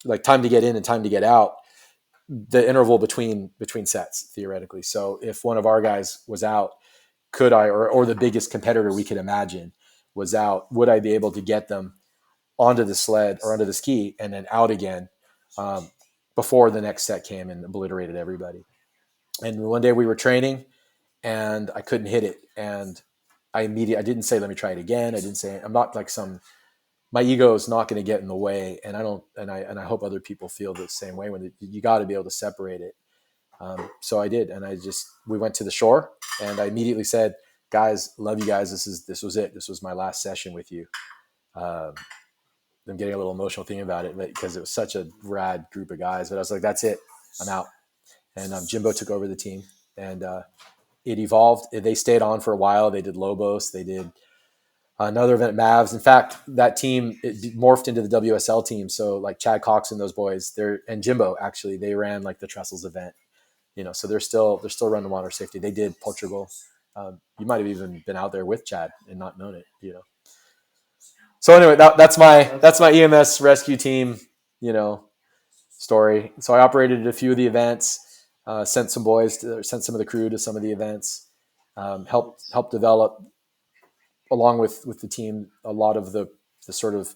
like time to get in and time to get out, the interval between sets theoretically. So if one of our guys was out, could I, or the biggest competitor we could imagine was out, would I be able to get them onto the sled or onto the ski and then out again um, before the next set came and obliterated everybody? And one day we were training and I couldn't hit it. And I didn't say, let me try it again. I didn't say, I'm not like my ego is not going to get in the way. And I hope other people feel the same way when you got to be able to separate it. So I did. And we went to the shore and I immediately said, guys, love you guys. This was it. This was my last session with you. I'm getting a little emotional thinking about it because it was such a rad group of guys, but I was like, that's it. I'm out. And Jimbo took over the team and it evolved. They stayed on for a while. They did Lobos. They did another event, Mavs. In fact, that team it morphed into the WSL team. So like Chad Cox and those boys, and Jimbo actually, they ran like the Trestles event. So they're still running water safety. They did Portugal. You might have even been out there with Chad and not known it. So anyway, that's my EMS rescue team, story. So I operated a few of the events, sent some of the crew to some of the events, helped develop along with the team a lot of the sort of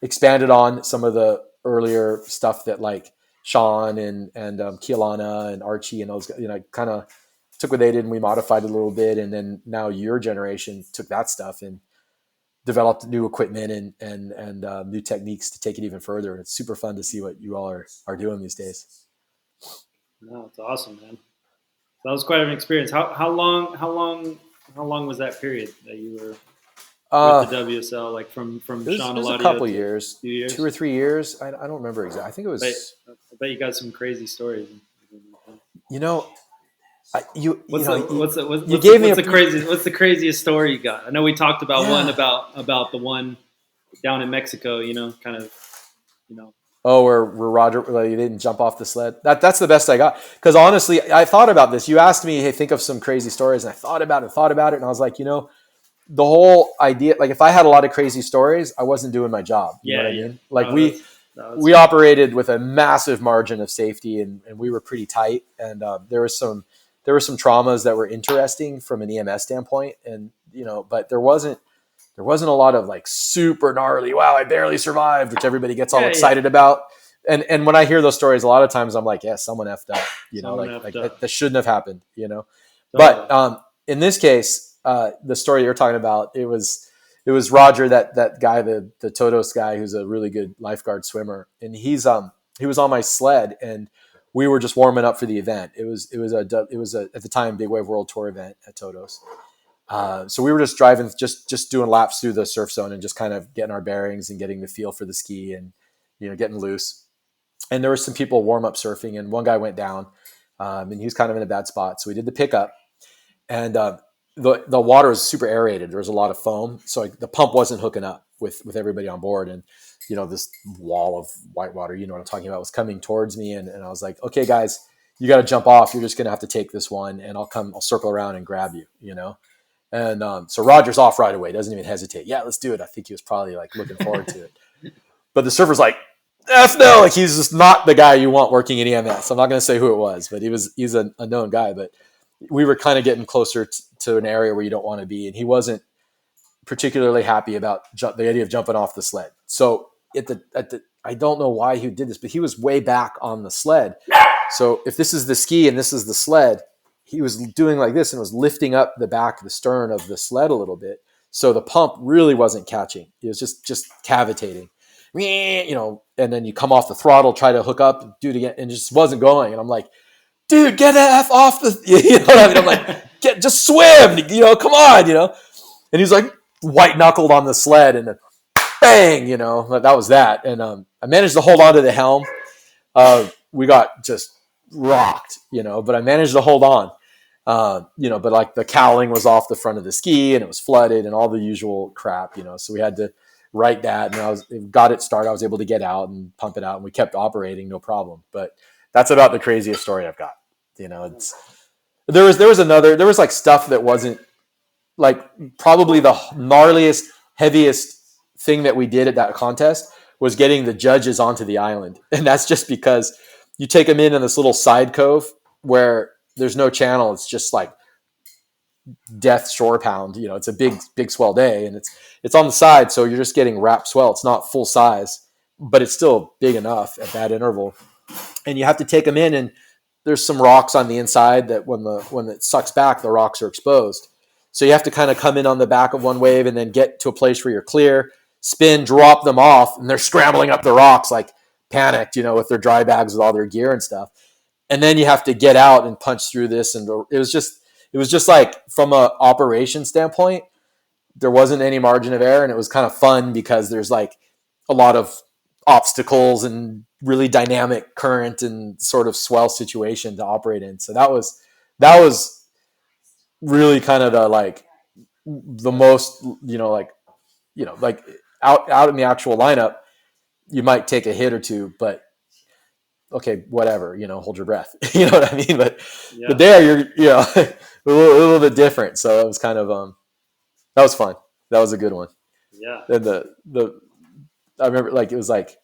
expanded on some of the earlier stuff that like Sean and Kielana and Archie and those guys, kind of took what they did and we modified it a little bit. And then now your generation took that stuff and developed new equipment and new techniques to take it even further. It's super fun to see what you all are doing these days. No, it's awesome, man. That was quite an experience. How long was that period that you were with the WSL? Like from Sean it was a Eladio couple to years, 2 years, 2 or 3 years. I don't remember exactly. I think it was. I bet you got some crazy stories. You know, What's the craziest story you got? I know we talked about one about the one down in Mexico. Kind of. Oh, where Roger, you didn't jump off the sled. That's the best I got. Because honestly, I thought about this. You asked me, hey, think of some crazy stories, and I thought about it, and I was like, the whole idea, like if I had a lot of crazy stories, I wasn't doing my job. You know what I mean? Like we operated with a massive margin of safety, and we were pretty tight, and there were some traumas that were interesting from an EMS standpoint, and but there wasn't a lot of like super gnarly, wow, I barely survived, which everybody gets all excited about. And when I hear those stories, a lot of times I'm like, yeah, someone effed up, that shouldn't have happened, But in this case, the story you're talking about, it was Roger, that guy, the Todos guy, who's a really good lifeguard swimmer, and he was on my sled, and we were just warming up for the event. It was a at the time Big Wave World Tour event at Todos. So we were just driving, just doing laps through the surf zone and just kind of getting our bearings and getting the feel for the ski and getting loose. And there were some people warm up surfing, and one guy went down, and he was kind of in a bad spot. So we did the pickup, and the water was super aerated. There was a lot of foam, so the pump wasn't hooking up with everybody on board. And this wall of white water, what I'm talking about, was coming towards me, and I was like, okay, guys, you got to jump off. You're just gonna have to take this one, and I'll circle around and grab you, And so Roger's off right away, doesn't even hesitate. Yeah, let's do it. I think he was probably like looking forward to it. But the surfer's like, F no, like he's just not the guy you want working in EMS. I'm not going to say who it was, but he's a known guy. But we were kind of getting closer to an area where you don't want to be, and he wasn't particularly happy about the idea of jumping off the sled. So I don't know why he did this, but he was way back on the sled. So if this is the ski and this is the sled, he was doing like this and was lifting up the back of the stern of the sled a little bit. So the pump really wasn't catching. It was just cavitating, and then you come off the throttle, try to hook up, do it again, and it just wasn't going. And I'm like, dude, get the F off the, what I mean? I'm like, just swim, come on, And he's like white knuckled on the sled, and then bang, that was that. And I managed to hold on to the helm. We got just rocked, but I managed to hold on, but like the cowling was off the front of the ski and it was flooded and all the usual crap, so we had to write that, and got it started. I was able to get out and pump it out, and we kept operating, no problem. But that's about the craziest story I've got. It's there was like stuff that wasn't like probably the gnarliest, heaviest thing that we did at that contest was getting the judges onto the island, and that's just because you take them in this little side cove where there's no channel. It's just like death shore pound. It's a big swell day, and it's on the side, so you're just getting wrapped swell. It's not full size, but it's still big enough at that interval, and you have to take them in. And there's some rocks on the inside that when it sucks back, the rocks are exposed. So you have to kind of come in on the back of one wave and then get to a place where you're clear, spin, drop them off, and they're scrambling up the rocks like panicked, with their dry bags with all their gear and stuff. And then you have to get out and punch through this, and it was just like from a operation standpoint, there wasn't any margin of error, and it was kind of fun because there's like a lot of obstacles and really dynamic current and sort of swell situation to operate in. So that was really kind of the most, like out in the actual lineup, you might take a hit or two, but okay, whatever, hold your breath. You know what I mean? But there you're, a little bit different. So it was kind of, that was fun. That was a good one. Yeah. And I remember like, it was like,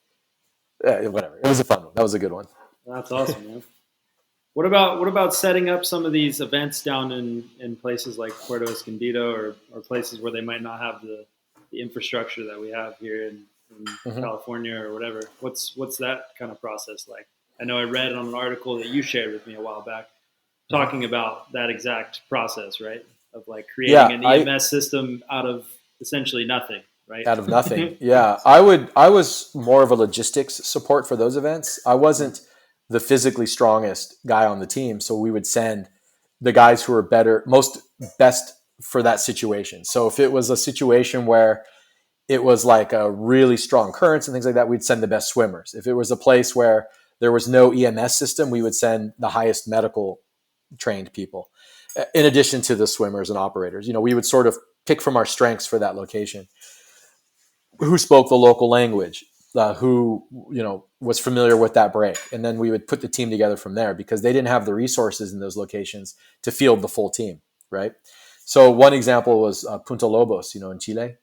whatever. It was a fun one. That was a good one. That's awesome, man. What about setting up some of these events down in places like Puerto Escondido or places where they might not have the infrastructure that we have here in California or whatever? What's that kind of process like? I know I read on an article that you shared with me a while back talking about that exact process, right? Of like creating an EMS system out of essentially nothing, right? Out of nothing. Yeah. I was more of a logistics support for those events. I wasn't the physically strongest guy on the team. So we would send the guys who were best for that situation. So if it was a situation where it was like a really strong currents and things like that, we'd send the best swimmers. If it was a place where there was no EMS system, we would send the highest medical trained people, in addition to the swimmers and operators. We would sort of pick from our strengths for that location. Who spoke the local language, who was familiar with that break, and then we would put the team together from there because they didn't have the resources in those locations to field the full team, right? So one example was Punta Lobos, in Chile.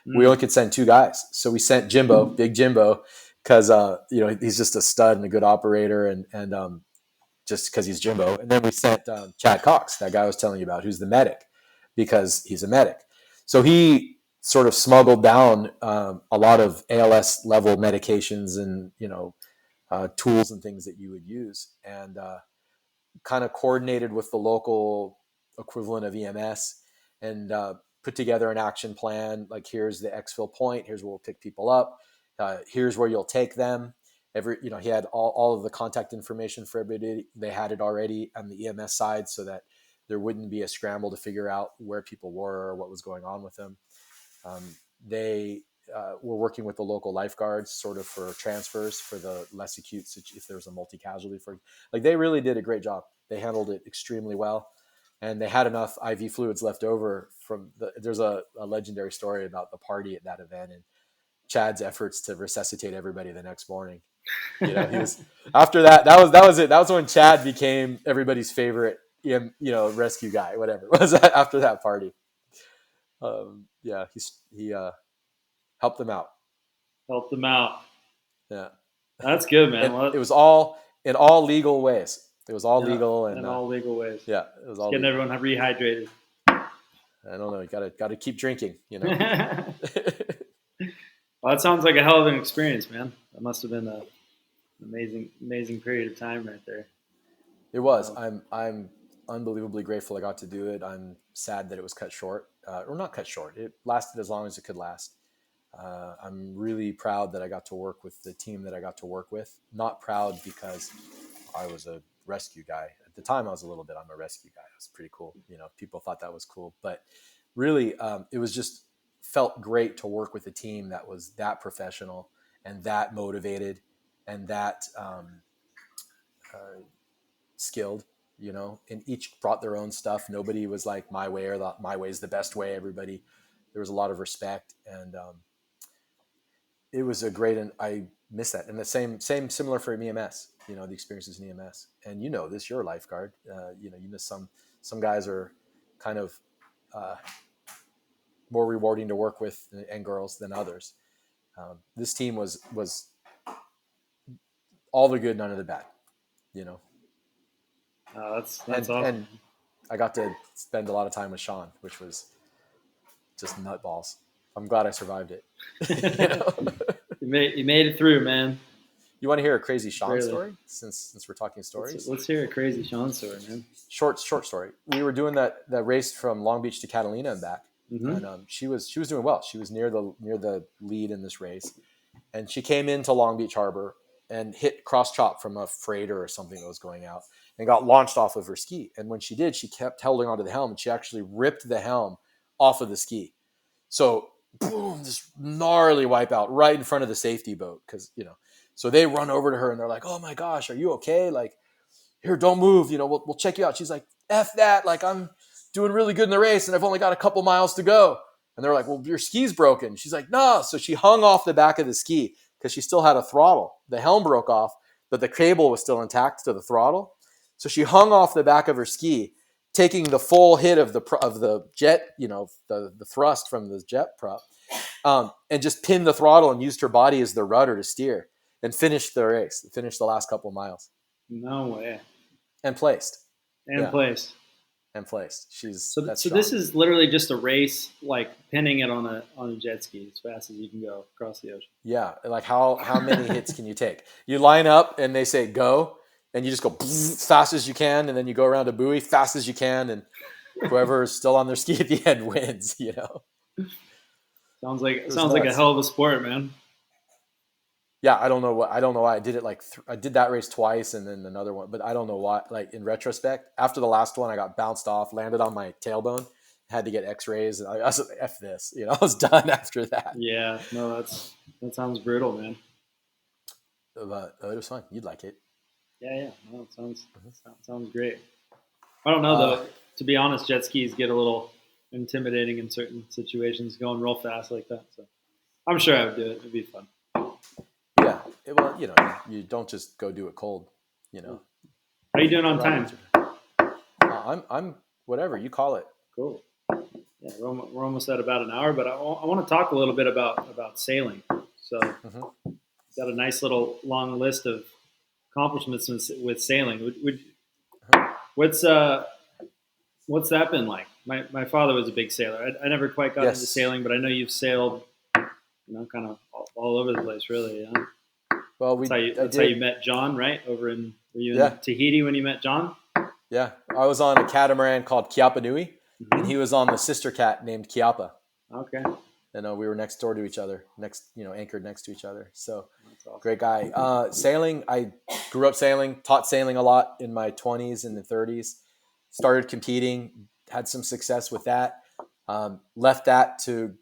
We only could send two guys, so we sent Jimbo, Big Jimbo, because he's just a stud and a good operator, and just because he's Jimbo. And then we sent Chad Cox, that guy I was telling you about, who's the medic, because he's a medic. So he sort of smuggled down a lot of ALS level medications and tools and things that you would use, and kind of coordinated with the local equivalent of EMS, and put together an action plan. Like, here's the exfil point. Here's where we'll pick people up. Here's where you'll take them. He had all of the contact information for everybody. They had it already on the EMS side, so that there wouldn't be a scramble to figure out where people were or what was going on with them. They were working with the local lifeguards sort of for transfers for the less acute, if there was a multi-casualty. They really did a great job. They handled it extremely well, and they had enough IV fluids left over there's a legendary story about the party at that event and Chad's efforts to resuscitate everybody the next morning. He was, after that was it. That was when Chad became everybody's favorite, rescue guy, whatever it was after that party. He helped them out. Help them out. Yeah, that's good, man. It was all in all legal ways. It was all legal and in all legal ways. Yeah, it was all getting legal. everyone rehydrated. I don't know. You got to keep drinking. Well, that sounds like a hell of an experience, man. That must have been an amazing period of time right there. It was. I'm unbelievably grateful I got to do it. I'm sad that it was cut short, or not cut short. It lasted as long as it could last. I'm really proud that I got to work with the team that I got to work with. Not proud because I was a rescue guy. At the time, I was a little bit. I'm a rescue guy. It was pretty cool. People thought that was cool. But really, it was just felt great to work with a team that was that professional and that motivated and that skilled. And each brought their own stuff. Nobody was like my way or my way is the best way. Everybody, there was a lot of respect, and it was a great. And I miss that. And the same similar for EMS. the experiences in EMS. And this, you're a lifeguard. Some guys are kind of uh, more rewarding to work with and girls than others. This team was all the good, none of the bad. You know, That's and awesome. and I got to spend a lot of time with Sean, which was just nutballs. I'm glad I survived it. you know, You made it through, man. you want to hear a crazy Sean Really. story? Since we're talking stories, Let's hear a crazy Sean story, man. short story. We were doing that race from Long Beach to Catalina and back, Mm-hmm. and she was doing well. She was near the lead in this race, and she came into Long Beach Harbor and hit cross chop from a freighter or something that was going out and got launched off of her ski. And when she did, she kept holding onto the helm, and she actually ripped the helm off of the ski. So boom, this gnarly wipeout right in front of the safety boat, because so they run over to her and they're like, "Oh my gosh, are you okay? Like, here, don't move. We'll check you out." She's like, "F that. Like, I'm doing really good in the race and I've only got a couple miles to go." And they're like, "Well, your ski's broken." She's like, "No." So she hung off the back of the ski because she still had a throttle. The helm broke off, but the cable was still intact to the throttle. So she hung off the back of her ski, taking the full hit of the jet, the thrust from the jet prop, and just pinned the throttle and used her body as the rudder to steer and finished the race, finished the last couple miles. No way. And placed. And Yeah, placed. and placed. That's So strong. this is literally just a race, like pinning it on a jet ski as fast as you can go across the ocean. Yeah, like how many hits can you take? You line up and they say go, and you just go as fast as you can, and then you go around a buoy fast as you can, and whoever is still on their ski at the end wins. It was Sounds like a nuts. hell of a sport, man. Yeah, I don't know why I did it. Like I did that race twice, and then another one, but I don't know why. Like in retrospect, after the last one, I got bounced off, landed on my tailbone, had to get X-rays, and I was like, "F this," I was done after that. Yeah, no, that sounds brutal, man. But it was fun. You'd like it. Yeah. No, it Mhm. sounds great. I don't know Uh, though. To be honest, jet skis get a little intimidating in certain situations, going real fast like that. So I'm sure I would do it. It'd be fun. yeah. Well, you don't just go do it cold. You Yeah. know, How you doing on ride it time? with I'm whatever you call it. Cool. Yeah, we're almost at about an hour, but I want to talk a little bit about sailing. So, Hmm. got a nice little long list of accomplishments with sailing. Hmm. What's what's that been like? My father was a big sailor. I never quite got into Yes. sailing, but I know you've sailed, kind of all over the place, really. Yeah. Well, I That's how you did. met John, right? Were you in Yeah. Tahiti when you met John? Yeah. I was on a catamaran called Kiapa Nui, and Mm-hmm. he was on the sister cat named Kiapa. Okay, And we were next door to each other, anchored next to each other. So that's awesome. great guy. Sailing, I grew up sailing, taught sailing a lot in my 20s and the 30s. Started competing, had some success with that. Left that to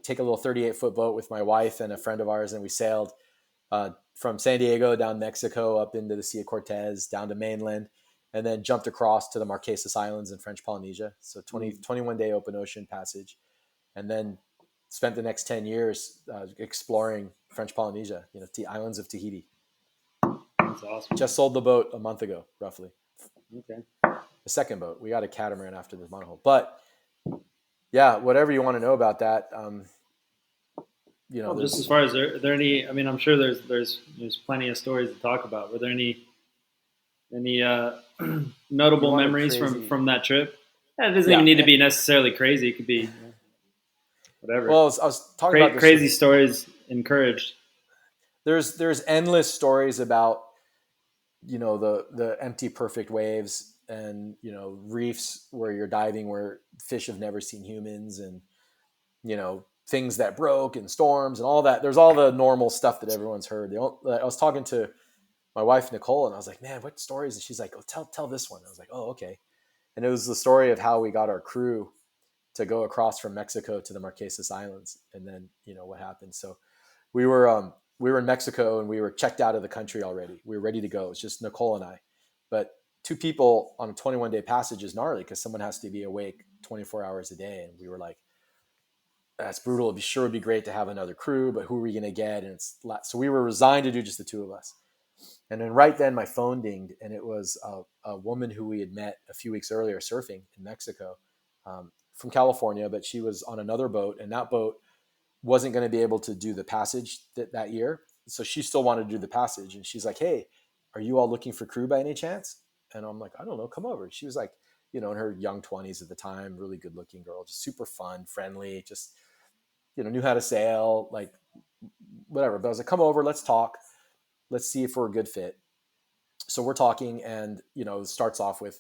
take a little 38-foot boat with my wife and a friend of ours, and we sailed from San Diego down Mexico up into the Sea of Cortez, down to mainland, and then jumped across to the Marquesas Islands in French Polynesia. So Mm, 21-day open ocean passage, and then spent the next 10 years exploring French Polynesia, the islands of Tahiti. that's awesome. Just sold the boat a month ago, roughly. Okay. The second boat. We got a catamaran after the monohull. But yeah, whatever you want to know about that, Well, just as there's far as are there any? I mean, I'm sure there's plenty of stories to talk about. Were there any you notable want a memories crazy. from that trip? It doesn't even Yeah. need to be necessarily crazy. It could be whatever. Well, I was talking about this Crazy with. stories encouraged. There's endless stories about the empty perfect waves, and reefs where you're diving where fish have never seen humans, and things that broke and storms and all that. There's all the normal stuff that everyone's heard. I was talking to my wife Nicole, and I was like, "Man, what stories?" And she's like, "Oh, tell this one." I was like, "Oh, okay." And it was the story of how we got our crew to go across from Mexico to the Marquesas Islands, and then what happened. So we were in Mexico, and we were checked out of the country already. We were ready to go. It's just Nicole and I, but two people on a 21-day passage is gnarly because someone has to be awake 24 hours a day, and we were like, that's brutal. It'd be great to have another crew, but who are we going to get? And so we were resigned to do just the two of us. And then right then my phone dinged, and it was a woman who we had met a few weeks earlier surfing in Mexico, from California, but she was on another boat, and that boat wasn't going to be able to do the passage that year. So she still wanted to do the passage. And she's like, "Hey, are you all looking for crew by any chance?" And I'm like, "I don't know, come over." She was like, in her young 20s at the time, really good looking girl, just super fun, friendly, just, knew how to sail, like whatever. But I was like, "Come over, let's talk. Let's see if we're a good fit." So we're talking, and, it starts off with,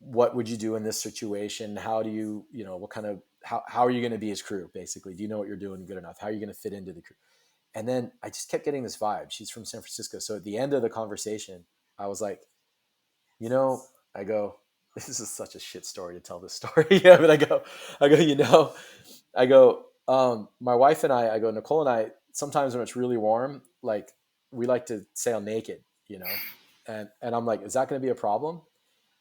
what would you do in this situation? How do you, what kind of, how are you going to be his crew? Basically, do you know what you're doing good enough? How are you going to fit into the crew? And then I just kept getting this vibe. She's from San Francisco. So at the end of the conversation, I was like, you know, I go, this is such a shit story to tell this story. Yeah, but I go, I go, my wife and I go, Nicole and I, sometimes when it's really warm, like, we like to sail naked, and I'm like, is that going to be a problem?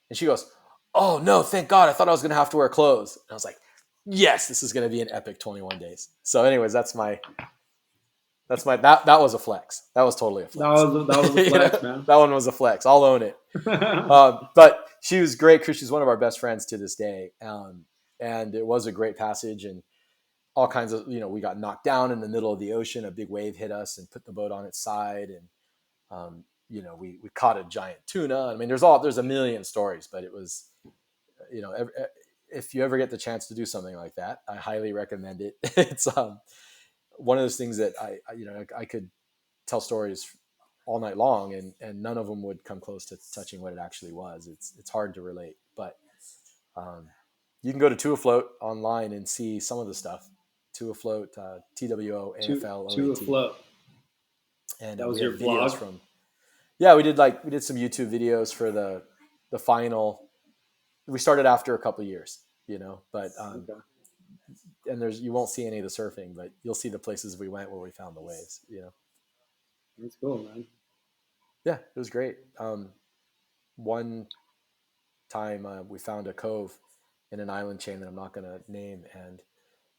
And she goes, oh no, thank God. I thought I was going to have to wear clothes. And I was like, yes, this is going to be an epic 21 days. So anyways, that was a flex. That was totally a flex. That was a flex, man. That one was a flex. I'll own it. But she was great because she's one of our best friends to this day. And it was a great passage, and all kinds of, we got knocked down in the middle of the ocean. A big wave hit us and put the boat on its side. And, we caught a giant tuna. I mean, there's a million stories, but it was, if you ever get the chance to do something like that, I highly recommend it. It's, one of those things that I could tell stories all night long, and none of them would come close to touching what it actually was. It's hard to relate, but, you can go to Two Afloat online and see some of the stuff. Two Afloat, To TWOAFLOAT, afloat. and That we was have your videos vlog. from. Yeah, we did some YouTube videos for the final. We started after a couple years, but, Okay, and you won't see any of the surfing, but you'll see the places we went where we found the waves. that's cool, man. Yeah, it was great. One time, we found a cove in an island chain that I'm not going to name, and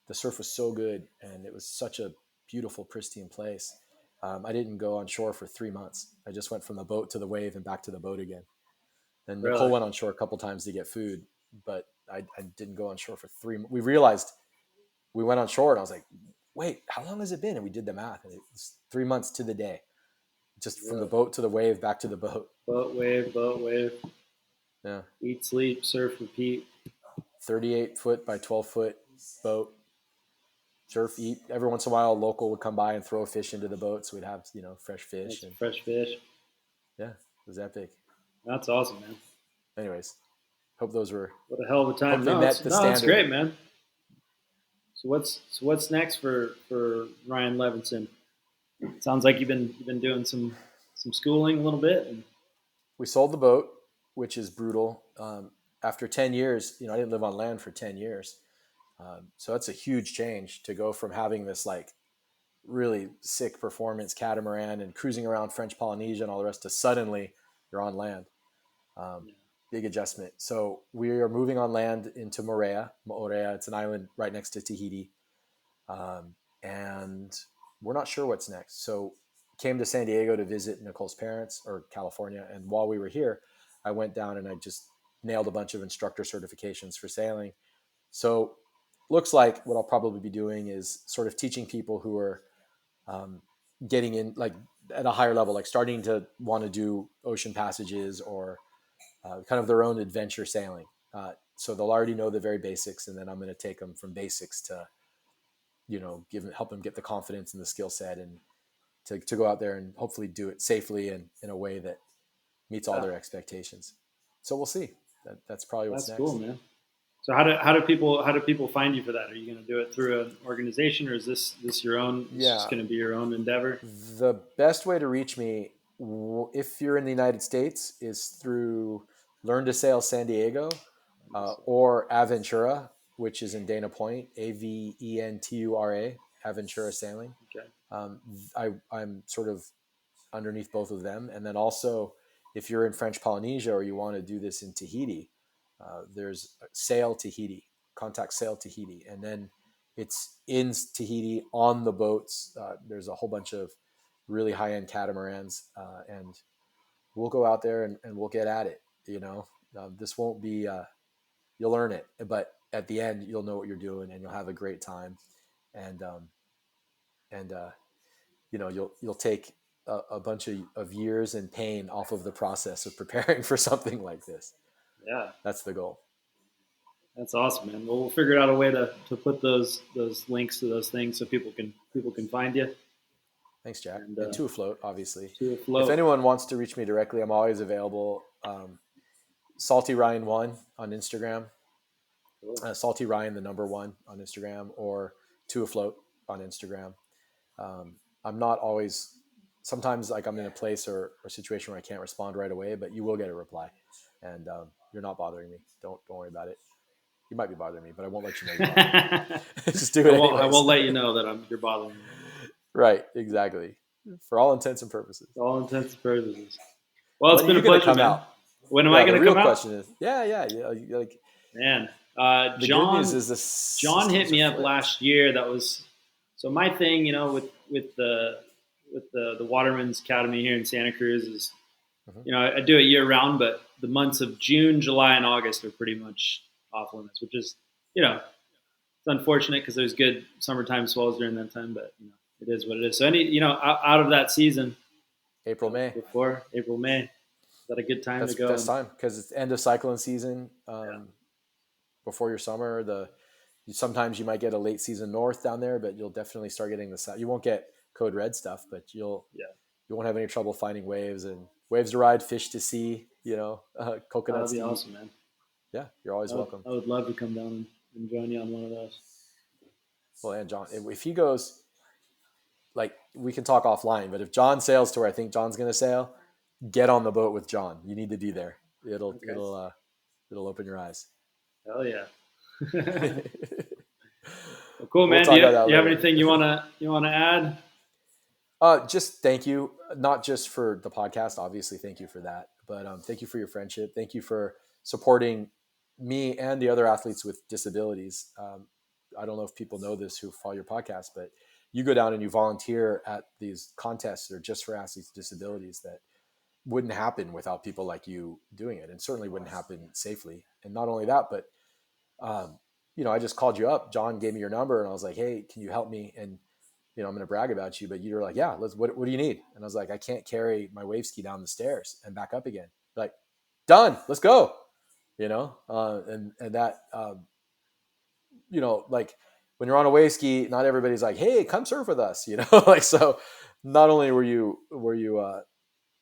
the surf was so good, and it was such a beautiful, pristine place. I didn't go on shore for 3 months. I just went from the boat to the wave and back to the boat again. And Nicole Really? went on shore a couple times to get food, but I didn't go on shore for 3 months. We realized we went on shore, and I was like, wait, how long has it been? And we did the math, and it was 3 months to the day, just from the Really? boat to the wave, back to the boat. Boat, wave. Yeah. Eat, sleep, surf, repeat. 38 foot by 12-foot boat, surf, eat. Every once in a while, a local would come by and throw a fish into the boat, so we'd have, fresh fish. That's And fresh fish. yeah, it was epic. That's awesome, man. Anyways, hope those were What a hell of a time. hope they met the That's standard. great, man. So what's next for Ryan Levinson? It sounds like you've been doing some schooling a little bit. And We sold the boat, which is brutal. After 10 years, I didn't live on land for 10 years. So that's a huge change to go from having this, like, really sick performance catamaran and cruising around French Polynesia and all the rest, to suddenly you're on land. Um, Big adjustment. So we are moving on land into Moorea. Moorea, it's an island right next to Tahiti. And we're not sure what's next. So came to San Diego to visit Nicole's parents, or California. And while we were here, I went down and I just nailed a bunch of instructor certifications for sailing. So looks like what I'll probably be doing is sort of teaching people who are, um, getting in, like, at a higher level, like starting to want to do ocean passages, or, kind of their own adventure sailing. So they'll already know the very basics, and then I'm going to take them from basics to, help them get the confidence and the skill set, and to go out there and hopefully do it safely and in a way that meets all yeah, their expectations. So we'll see. That's probably what's that's cool, next. man. So how do people find you for that? Are you going to do it through an organization, or is this your own? It's just Yeah, going to be your own endeavor. the best way to reach me, if you're in the United States, is through Learn to Sail San Diego, or Aventura, which is in Dana Point, Aventura, Aventura Sailing. Okay. I'm sort of underneath both of them. And then also, if you're in French Polynesia or you want to do this in Tahiti, there's Sail Tahiti, contact Sail Tahiti. And then it's in Tahiti on the boats. There's a whole bunch of really high end catamarans, and we'll go out there and we'll get at it. This won't be. You'll learn it, but at the end, you'll know what you're doing, and you'll have a great time, and and you'll take a bunch of years and pain off of the process of preparing for something like this. Yeah, That's the goal. that's awesome, man. Well, we'll figure out a way to put those links to those things so people can find you. Thanks, Jack. And And to afloat, obviously. to If afloat. anyone wants to reach me directly, I'm always available. Salty Ryan 1 on Instagram, Cool. Salty Ryan the number 1 on Instagram, or to afloat on Instagram. I'm not always. Sometimes, like, I'm in a place or situation where I can't respond right away, but you will get a reply, and you're not bothering me. Don't worry about it. You might be bothering me, but I won't let you know you're bothering me. I Just do it anyways. won't let you know that you're bothering me. Right, exactly. For all intents and purposes. For all intents and purposes. Well, it's When are been you a going to pleasure, come man. out? When am Yeah, I the going to real come out? question is, like, Man, the John. good news is this. John hit me up last year. That was so my thing, with the Waterman's Academy here in Santa Cruz is, I do it year round, but the months of June, July, and August are pretty much off limits, which is, it's unfortunate because there's good summertime swells during that time, but it is what it is. So out of that season, April, May. before April, May, is that a good time That's to go? best time because it's end of cyclone season. Yeah. Before your summer, sometimes you might get a late season north down there, but you'll definitely start getting the south. You won't get code red stuff, but you won't have any trouble finding waves to ride, fish to see. Coconuts. That'd be to awesome, man. Yeah, you're always welcome. I would love to come down and join you on one of those. Well, and John, if he goes, like, we can talk offline, but if John sails to where I think John's going to sail, get on the boat with John. You need to be there. It'll open your eyes. Hell yeah. Well, cool, man. We'll Do talk about that you have later. anything you wanna add? Just thank you, not just for the podcast. Obviously, thank you for that, but thank you for your friendship. Thank you for supporting me and the other athletes with disabilities. I don't know if people know this who follow your podcast, but you go down and you volunteer at these contests that are just for athletes with disabilities that wouldn't happen without people like you doing it, and certainly wouldn't happen safely. And not only that, but I just called you up. John gave me your number, and I was like, "Hey, can you help me?" And I'm going to brag about you, but you're like, "Yeah, what do you need?" And I was like, "I can't carry my wave ski down the stairs and back up again." You're like, done, let's go. And that, like, when you're on a wave ski, not everybody's like, "Hey, come surf with us," like, so not only were you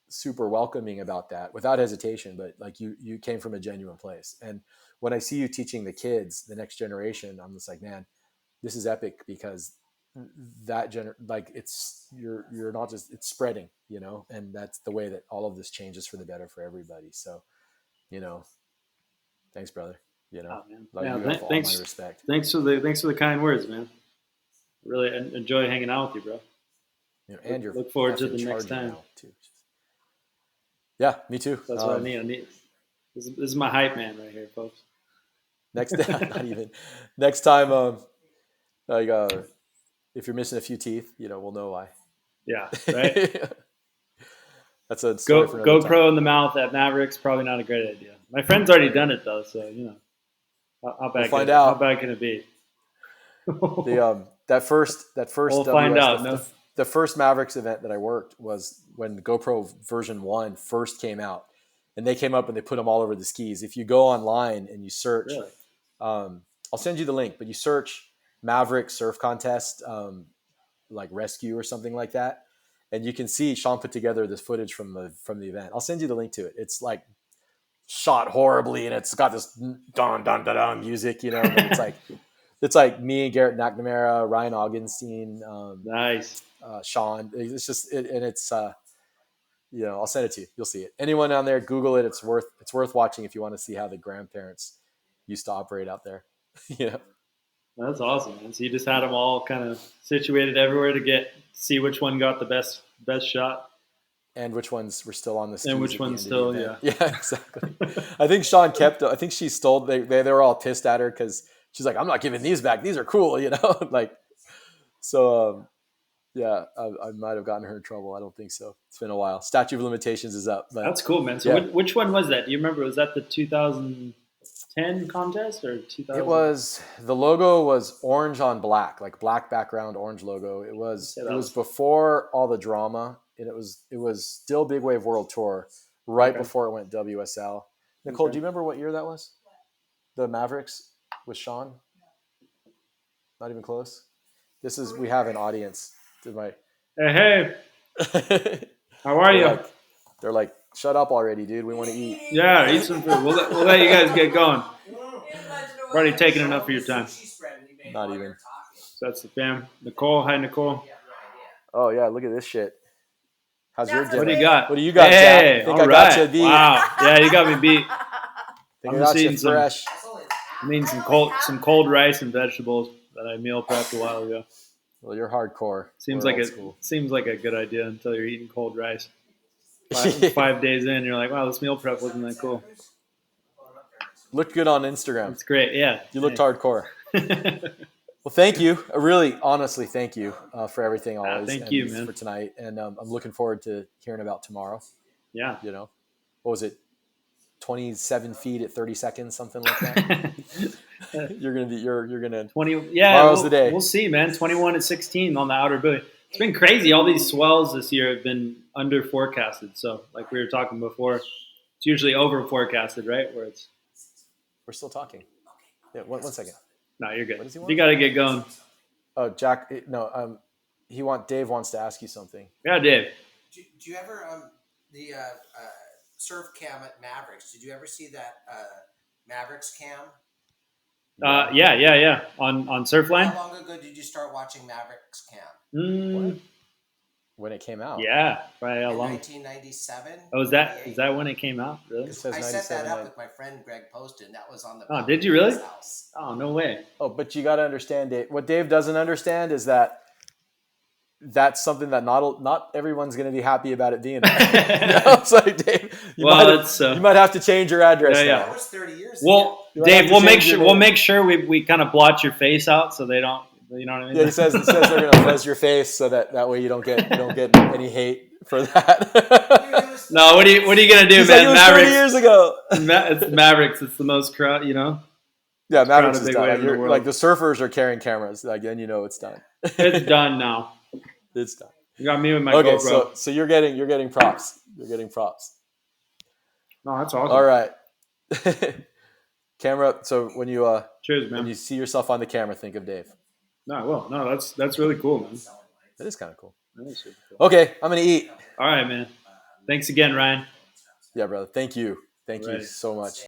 super welcoming about that without hesitation, but like you came from a genuine place. And when I see you teaching the kids, the next generation, I'm just like, man, this is epic because like you're not just, it's spreading, and that's the way that all of this changes for the better for everybody. So, thanks, brother. Oh, man. Like, Yeah, you have all my respect. Thanks for the kind words, man. Really enjoy hanging out with you, bro. And you're look forward to the next charging time now too. Yeah, me too. That's what I need. This is my hype man right here, folks. Next time, if you're missing a few teeth, we'll know why. Yeah, right. That's a story for another GoPro time. in the mouth at Mavericks, probably not a great idea. My friend's already done it though, so how bad can it be? That first We'll find out. The first Mavericks event that I worked was when GoPro version 1 first came out, and they came up and they put them all over the skis. If you go online and you search, really? I'll send you the link, but you search Maverick Surf Contest, like rescue or something like that, and you can see Sean put together this footage from the event. I'll send you the link to it. It's like shot horribly, and it's got this dun dun dun dun music, but it's like me, Garrett McNamara, Ryan Augenstein, nice, Sean. It's just and it's I'll send it to you. You'll see it. Anyone on there, Google it. It's worth watching if you want to see how the grandparents used to operate out there. That's awesome, man. So you just had them all kind of situated everywhere to see which one got the best shot, and which ones were still on the skis, and which ones still, yeah, exactly. I think Sean kept. I think she stole. They were all pissed at her because she's like, "I'm not giving these back. These are cool," like. So Yeah, I might have gotten her in trouble. I don't think so. It's been a while. Statute of limitations is up. But That's cool, man. So yeah, which one was that? Do you remember? Was that the 2010 contest or it 2000? was, the logo was orange on black, like black background, orange logo. It was Yeah, it that was was before all the drama, and it was still Big Wave World Tour, right okay. before it went WSL. Nicole, do Okay. you remember what year that was? The Mavericks with Sean? Not even close. We have an audience. Did my Hey, how are they're you? like they're like, shut up already, dude. We want to eat. Yeah, eat some food. We'll let you guys get going. We're already taking enough of your time. Not even. So that's the fam. Nicole, hi Nicole. Oh yeah, look at this shit. How's your dinner? What do you got? What do you got, Hey, Jack? Think all I got you right. beat. Wow. Yeah, you got me beat. Think I'm I just got you eating fresh. I'm eating some cold rice and vegetables that I meal prepped a while ago. Well, you're hardcore. Seems We're like old it school. seems like a good idea until you're eating cold rice. 5 days in, you're like, wow, this meal prep wasn't that cool. Looked good on Instagram. It's great, yeah. You looked hardcore. Well, thank you. Really, honestly, thank you for everything always. Thank and you, man. for tonight. And I'm looking forward to hearing about tomorrow. Yeah. You know, what was it? 27 feet at 30 seconds, something like that. You're gonna 20. Yeah, tomorrow's the day. We'll see, man. 21 and 16 on the outer buoy. It's been crazy. All these swells this year have been under forecasted. So, like we were talking before, it's usually over forecasted, right? Where it's We're still talking. Yeah, one second. no, you're good. What does he want? You got to get going. Oh, Jack. No, Dave wants to ask you something. Yeah, Dave. Do you ever the surf cam at Mavericks? Did you ever see that Mavericks cam? Yeah. On Surfline. How long ago did you start watching Mavericks cam? Mm, When it came out. yeah, probably how In long? 1997. Oh, is that when it came out? Really? It says I set that 97. up with my friend Greg Poston. That was on the. Oh, did you really? House. Oh, no way. Oh, but you got to understand, Dave. What Dave doesn't understand is that's something that not everyone's going to be happy about it being there. It's like, Dave, you might have to change your address. Yeah. That was 30 years Well, ago. Dave, we'll make sure we kind of blot your face out so they don't. You know what I mean? Yeah, he says they're going to fuzz your face so that way you don't get any hate for that. No, what are you gonna do, He's man? like, it was Mavericks 30 years ago. It's Mavericks. It's the most crowd. You know. Yeah, Mavericks is big done. wave in the world. Like the surfers are carrying cameras. Like, then you know it's done. It's done now. It's done. You got me with my Okay, GoPro. so you're getting props. You're getting props. No, that's awesome. All right. Camera. So when you cheers, man. when you see yourself on the camera, think of Dave. No, well, no, that's really cool, man. That is kind of cool. That is super cool. Okay, I'm gonna eat. All right, man. Thanks again, Ryan. Yeah, brother. Thank you. Thank you Alrighty. so much.